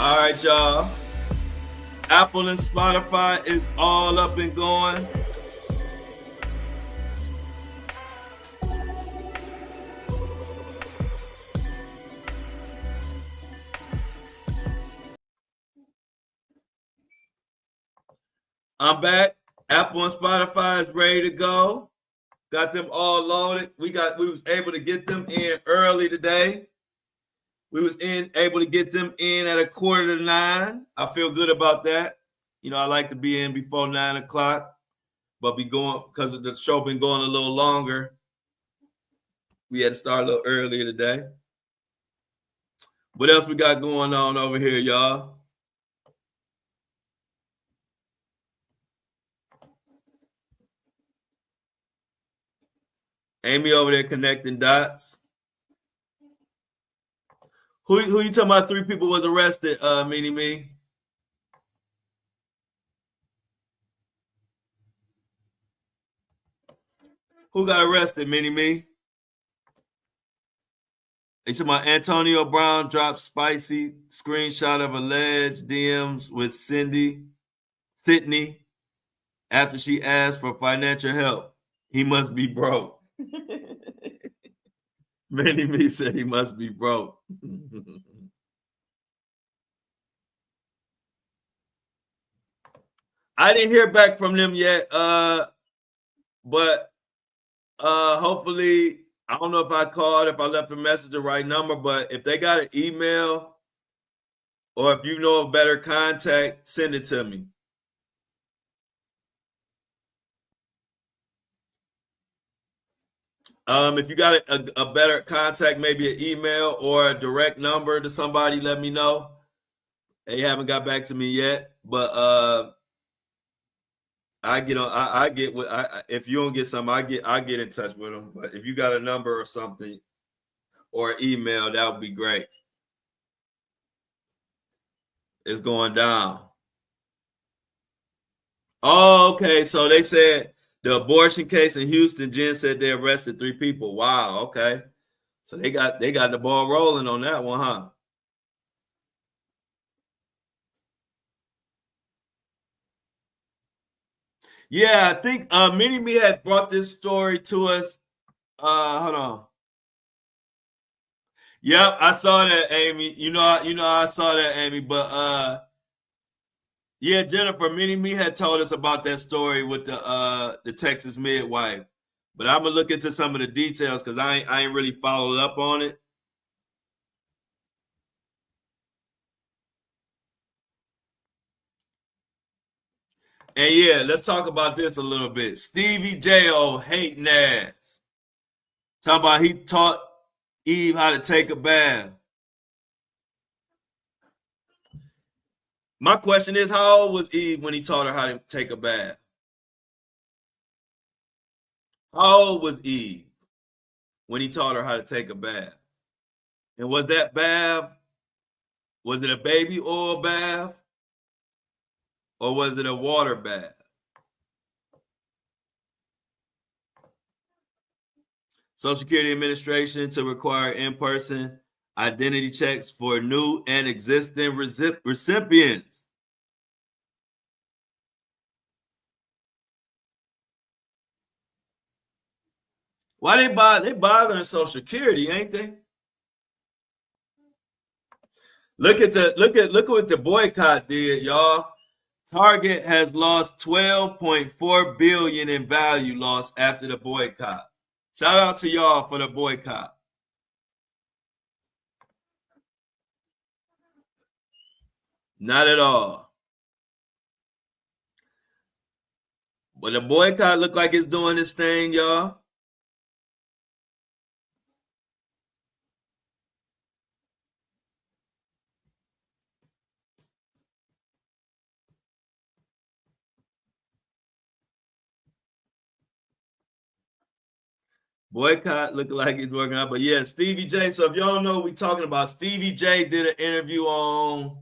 All right, y'all. Apple and Spotify is all up and going. I'm back. Apple and Spotify is ready to go. Got them all loaded. We was able to get them in early today. We was able to get them in at 8:45. I feel good about that. You know, I like to be in before 9 o'clock, but be going because the show been going a little longer. We had to start a little earlier today. What else we got going on over here, y'all? Amy over there connecting dots. Who you talking about? 3 people was arrested, Meanie Me? Who got arrested, Meanie Me? You talking about Antonio Brown dropped spicy screenshot of alleged DMs with Sydney after she asked for financial help. He must be broke. Meanie Me said he must be broke. I didn't hear back from them yet, but hopefully, I don't know if I called, if I left a message the right number, but if they got an email or if you know a better contact, send it to me. If you got a better contact, maybe an email or a direct number to somebody, let me know. They haven't got back to me yet, but I get on. I get what if you don't get something, I get in touch with them. But if you got a number or something or email, that would be great. It's going down. Oh, okay. So they said the abortion case in Houston, Jen said they arrested 3 people. Wow. Okay. So they got the ball rolling on that one, huh? Yeah, I think Minnie Me had brought this story to us. Hold on. Yep, I saw that, Amy. You know, I saw that, Amy. But yeah, Jennifer, Minnie Me had told us about that story with the Texas midwife. But I'm gonna look into some of the details because I ain't really followed up on it. And yeah, let's talk about this a little bit. Stevie J, old hating ass. Talking about he taught Eve how to take a bath. My question is, how old was Eve when he taught her how to take a bath? How old was Eve when he taught her how to take a bath? And was that bath, was it a baby oil bath? Or was it a water bath? Social Security Administration to require in-person identity checks for new and existing recipients. Why they bothering Social Security, ain't they? Look at what the boycott did, y'all. Target has lost $12.4 billion in value loss after the boycott. Shout out to y'all for the boycott. Not at all. But the boycott look like it's doing this thing, y'all. Boycott looking like it's working out. But yeah, Stevie J. So if y'all know what we're talking about, Stevie J did an interview on,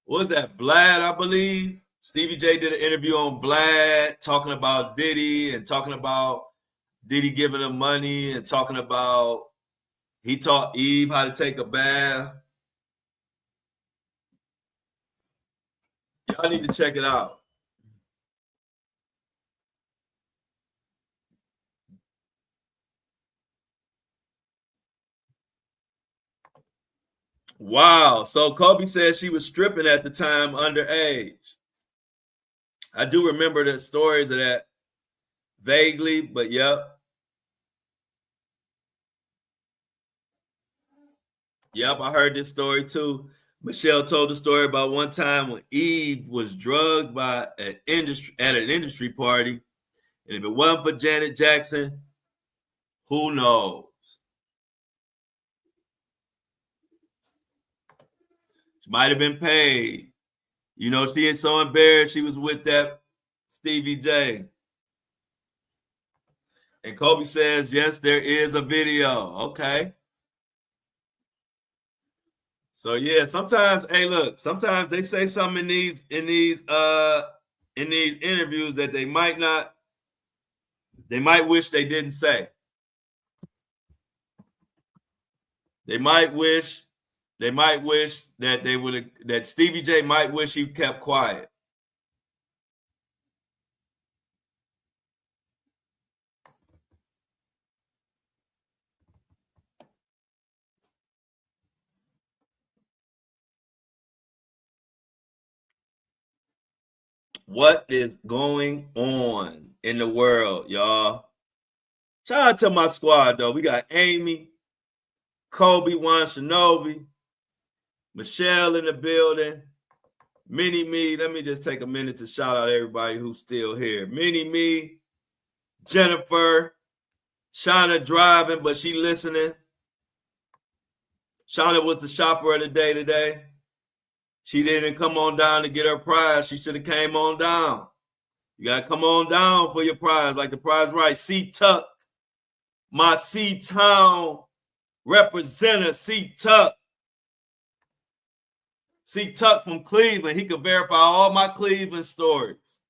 what was that, Vlad, I believe? Stevie J did an interview on Vlad talking about Diddy and talking about Diddy giving him money and talking about he taught Eve how to take a bath. Y'all need to check it out. Wow. So Kobe said she was stripping at the time underage. I do remember the stories of that vaguely, but yep. Yep, I heard this story too. Michelle told the story about one time when Eve was drugged by an industry party. And if it wasn't for Janet Jackson, who knows? She might have been paid. You know, she is so embarrassed she was with that Stevie J. And Kobe says, yes, there is a video. Okay. So yeah, sometimes, hey, look, sometimes they say something in these interviews that they might wish they didn't say. They might wish that they would have, that Stevie J might wish he kept quiet. What is going on in the world, y'all? Shout out to my squad, though. We got Amy, Kobe, Juan Shinobi, Michelle in the building, Mini Me. Let me just take a minute to shout out everybody who's still here. Mini Me, Jennifer, Shauna driving, but she listening. Shauna was the shopper of the day today. She didn't come on down to get her prize. She should have came on down. You got to come on down for your prize, like the prize right. C-Tuck, my C-Town representative, C-Tuck. C-Tuck from Cleveland. He could verify all my Cleveland stories.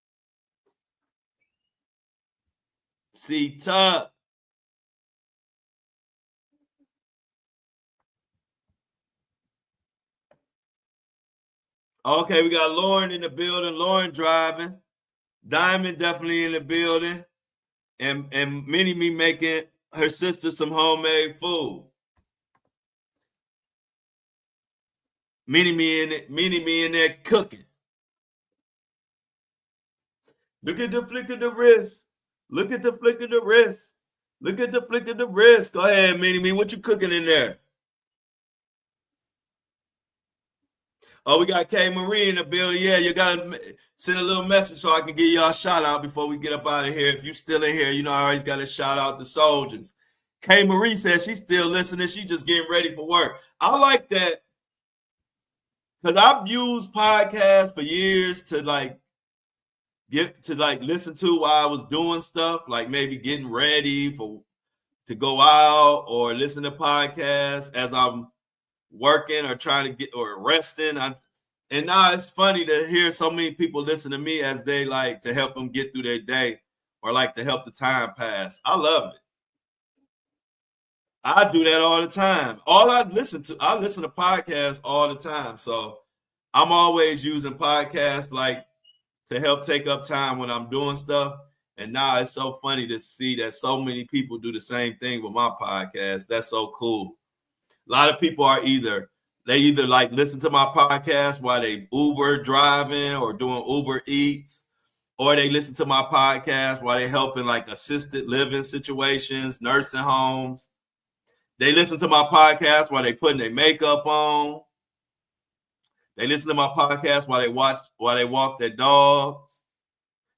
C-Tuck. Okay, we got Lauren in the building. Lauren driving. Diamond definitely in the building. And Mini Me making her sister some homemade food. Mini Me in there cooking. Look at the flick of the wrist. Look at the flick of the wrist. Look at the flick of the wrist. Go ahead, Mini Me. What you cooking in there? Oh, we got K Marie in the building. Yeah, you gotta send a little message so I can give y'all a shout out before we get up out of here. If you still in here, you know I always got to shout out the soldiers. K Marie says she's still listening. She just getting ready for work. I like that because I've used podcasts for years to listen to while I was doing stuff, like maybe getting ready to go out or listen to podcasts as I'm working or trying to get or resting. And now it's funny to hear so many people listen to me as they like to help them get through their day or like to help the time pass. I love it. I do that all the time. I listen to podcasts all the time. So I'm always using podcasts like to help take up time when I'm doing stuff. And now it's so funny to see that so many people do the same thing with my podcast. That's so cool. A lot of people are either like listen to my podcast while they Uber driving or doing Uber Eats, or they listen to my podcast while they helping like assisted living situations, nursing homes. They listen to my podcast while they putting their makeup on. They listen to my podcast while they walk their dogs.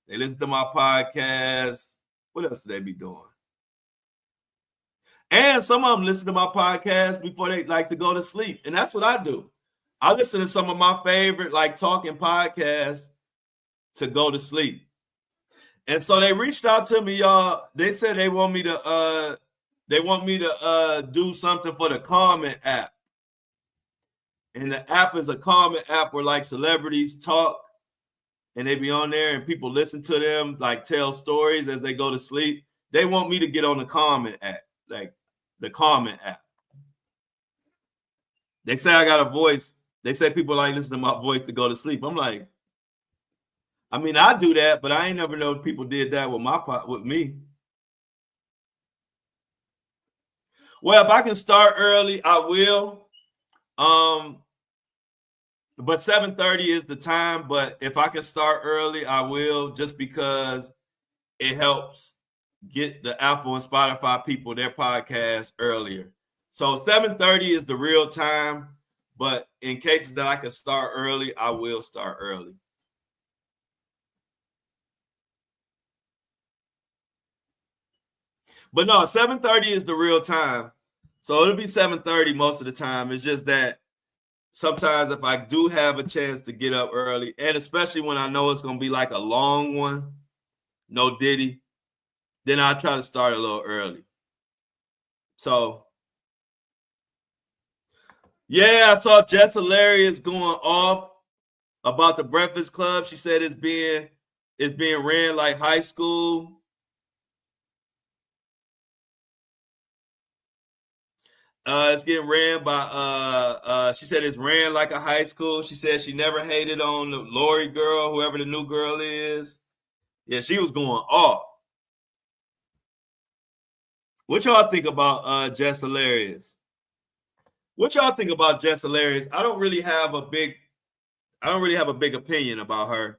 They listen to my podcast. What else do they be doing? And some of them listen to my podcast before they like to go to sleep. And that's what I do. I listen to some of my favorite like talking podcasts to go to sleep. And so they reached out to me, y'all. They said they want me to do something for the comment app. And the app is a comment app where like celebrities talk and they be on there and people listen to them, like tell stories as they go to sleep. They want me to get on the comment app, like the comment app. They say I got a voice. They say people like listen to my voice to go to sleep. I'm like, I mean, I do that, but I ain't never know people did that with me. Well, if I can start early, I will. But 7:30 is the time. But if I can start early, I will, just because it helps get the Apple and Spotify people their podcast earlier. So 7:30 is the real time. But in cases that I can start early, I will start early. But no, 7:30 is the real time. So it'll be 7:30 most of the time. It's just that sometimes if I do have a chance to get up early, and especially when I know it's going to be like a long one, no Diddy, then I try to start a little early. So, yeah, I saw Jess Hilarious going off about the Breakfast Club. She said it's being ran like high school. It's getting ran by she said it's ran like a high school. She said she never hated on the Lori girl, whoever the new girl is. Yeah, she was going off. What y'all think about Jess Hilarious? What y'all think about Jess Hilarious? I don't really have a big opinion about her.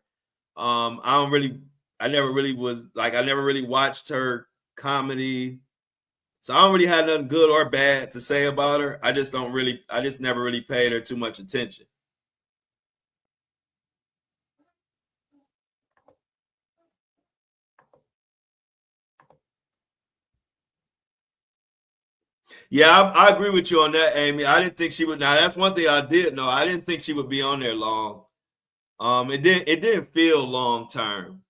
I never really watched her comedy. So I don't really have nothing good or bad to say about her. I just never really paid her too much attention. Yeah, I agree with you on that, Amy. I didn't think she would. Now that's one thing I did know. I didn't think she would be on there long. It didn't feel long term.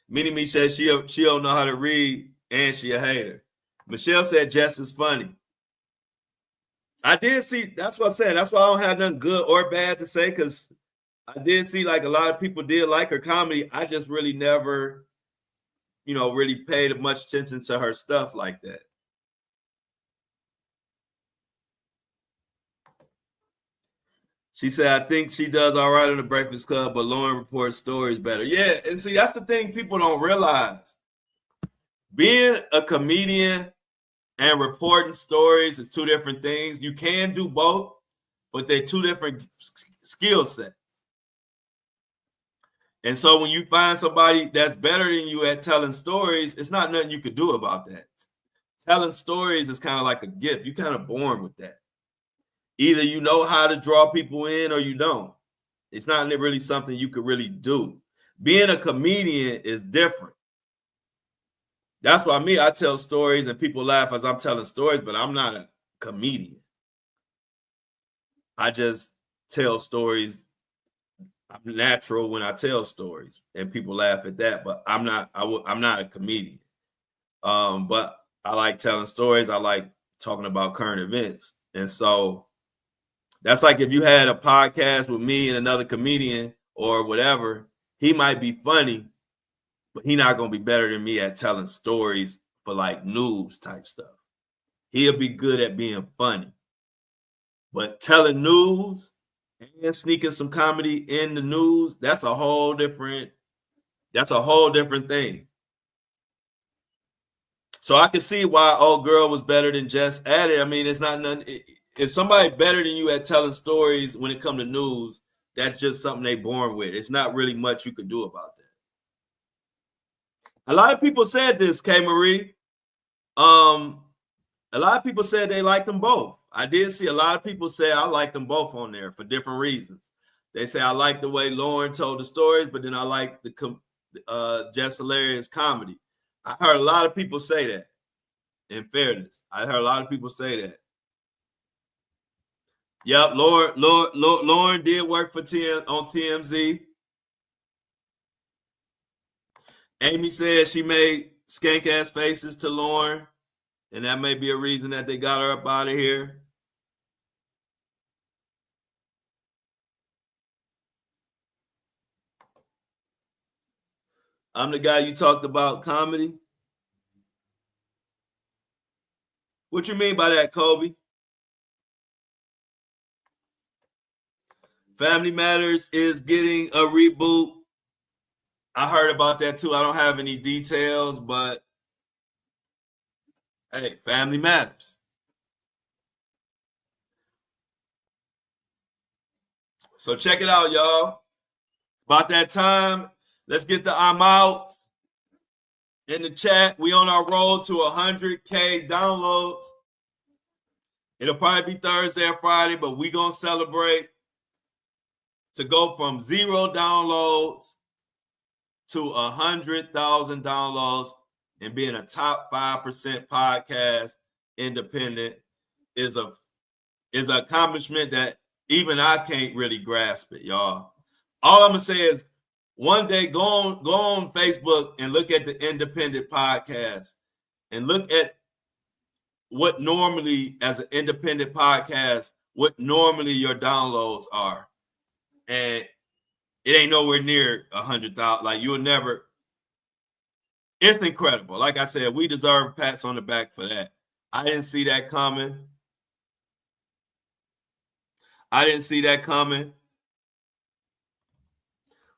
Mini-Me says she don't know how to read and she a hater. Michelle said Jess is funny. I did see, that's what I'm saying. That's why I don't have nothing good or bad to say, because I did see like a lot of people did like her comedy. I just really never, really paid much attention to her stuff like that. She said, I think she does all right on the Breakfast Club, but Lauren reports stories better. Yeah, and see, that's the thing people don't realize. Being a comedian and reporting stories is two different things. You can do both, but they're two different skill sets. And so when you find somebody that's better than you at telling stories, it's not nothing you could do about that. Telling stories is kind of like a gift. You're kind of born with that. Either you know how to draw people in or you don't. It's not really something you could really do. Being a comedian is different. That's why I tell stories and people laugh as I'm telling stories, but I'm not a comedian. I just tell stories. I'm natural when I tell stories, and people laugh at that. But I'm not a comedian. But I like telling stories. I like talking about current events, and so that's like if you had a podcast with me and another comedian or whatever, he might be funny, but he's not going to be better than me at telling stories for like news type stuff. He'll be good at being funny, but telling news and sneaking some comedy in the news, that's a whole different thing. So I can see why Old Girl was better than Jess at it. I mean, it's not nothing. If somebody better than you at telling stories when it comes to news, that's just something they born with. It's not really much you could do about that. A lot of people said this, K. Marie. A lot of people said they liked them both. I did see a lot of people say I like them both on there for different reasons. They say I like the way Lauren told the stories, but then I like the Jess Hilarious comedy. I heard a lot of people say that. In fairness, I heard a lot of people say that. Yep, Lauren did work for on TMZ. Amy said she made skank ass faces to Lauren, and that may be a reason that they got her up out of here. I'm the guy you talked about comedy. What you mean by that, Kobe? Family Matters is getting a reboot. I heard about that too. I don't have any details, but hey, Family Matters. So check it out, y'all. About that time. Let's get the I'm outs in the chat. We on our road to 100K downloads. It'll probably be Thursday or Friday, but we gonna celebrate to go from 0 downloads to 100,000 downloads and being a top 5% podcast independent is an accomplishment that even I can't really grasp it, y'all. All I'm gonna say is one day go on Facebook and look at the independent podcast and look at what normally, as an independent podcast, what normally your downloads are. And it ain't nowhere near 100,000. Like, you'll never. It's incredible. Like I said, we deserve pats on the back for that. I didn't see that coming.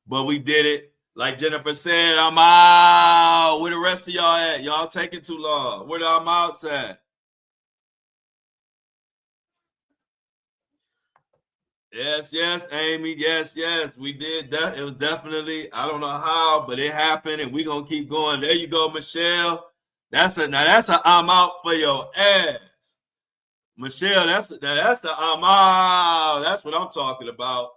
But we did it. Like Jennifer said, I'm out. Where the rest of y'all at? Y'all taking too long. Where the I'm outs at? Yes, Amy. Yes, we did that. It was definitely, I don't know how, but it happened, and we're gonna keep going. There you go, Michelle. That's a I'm out for your ass. Michelle, that's the I'm out. That's what I'm talking about.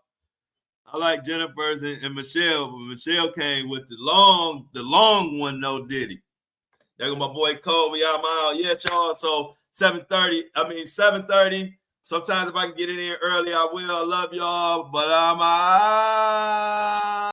I like Jennifer's and Michelle, but Michelle came with the long one, no diddy. There go my boy Kobe. I'm out. Yeah, y'all. So 7:30. Sometimes if I can get in here early, I will. I love y'all, but I'm out.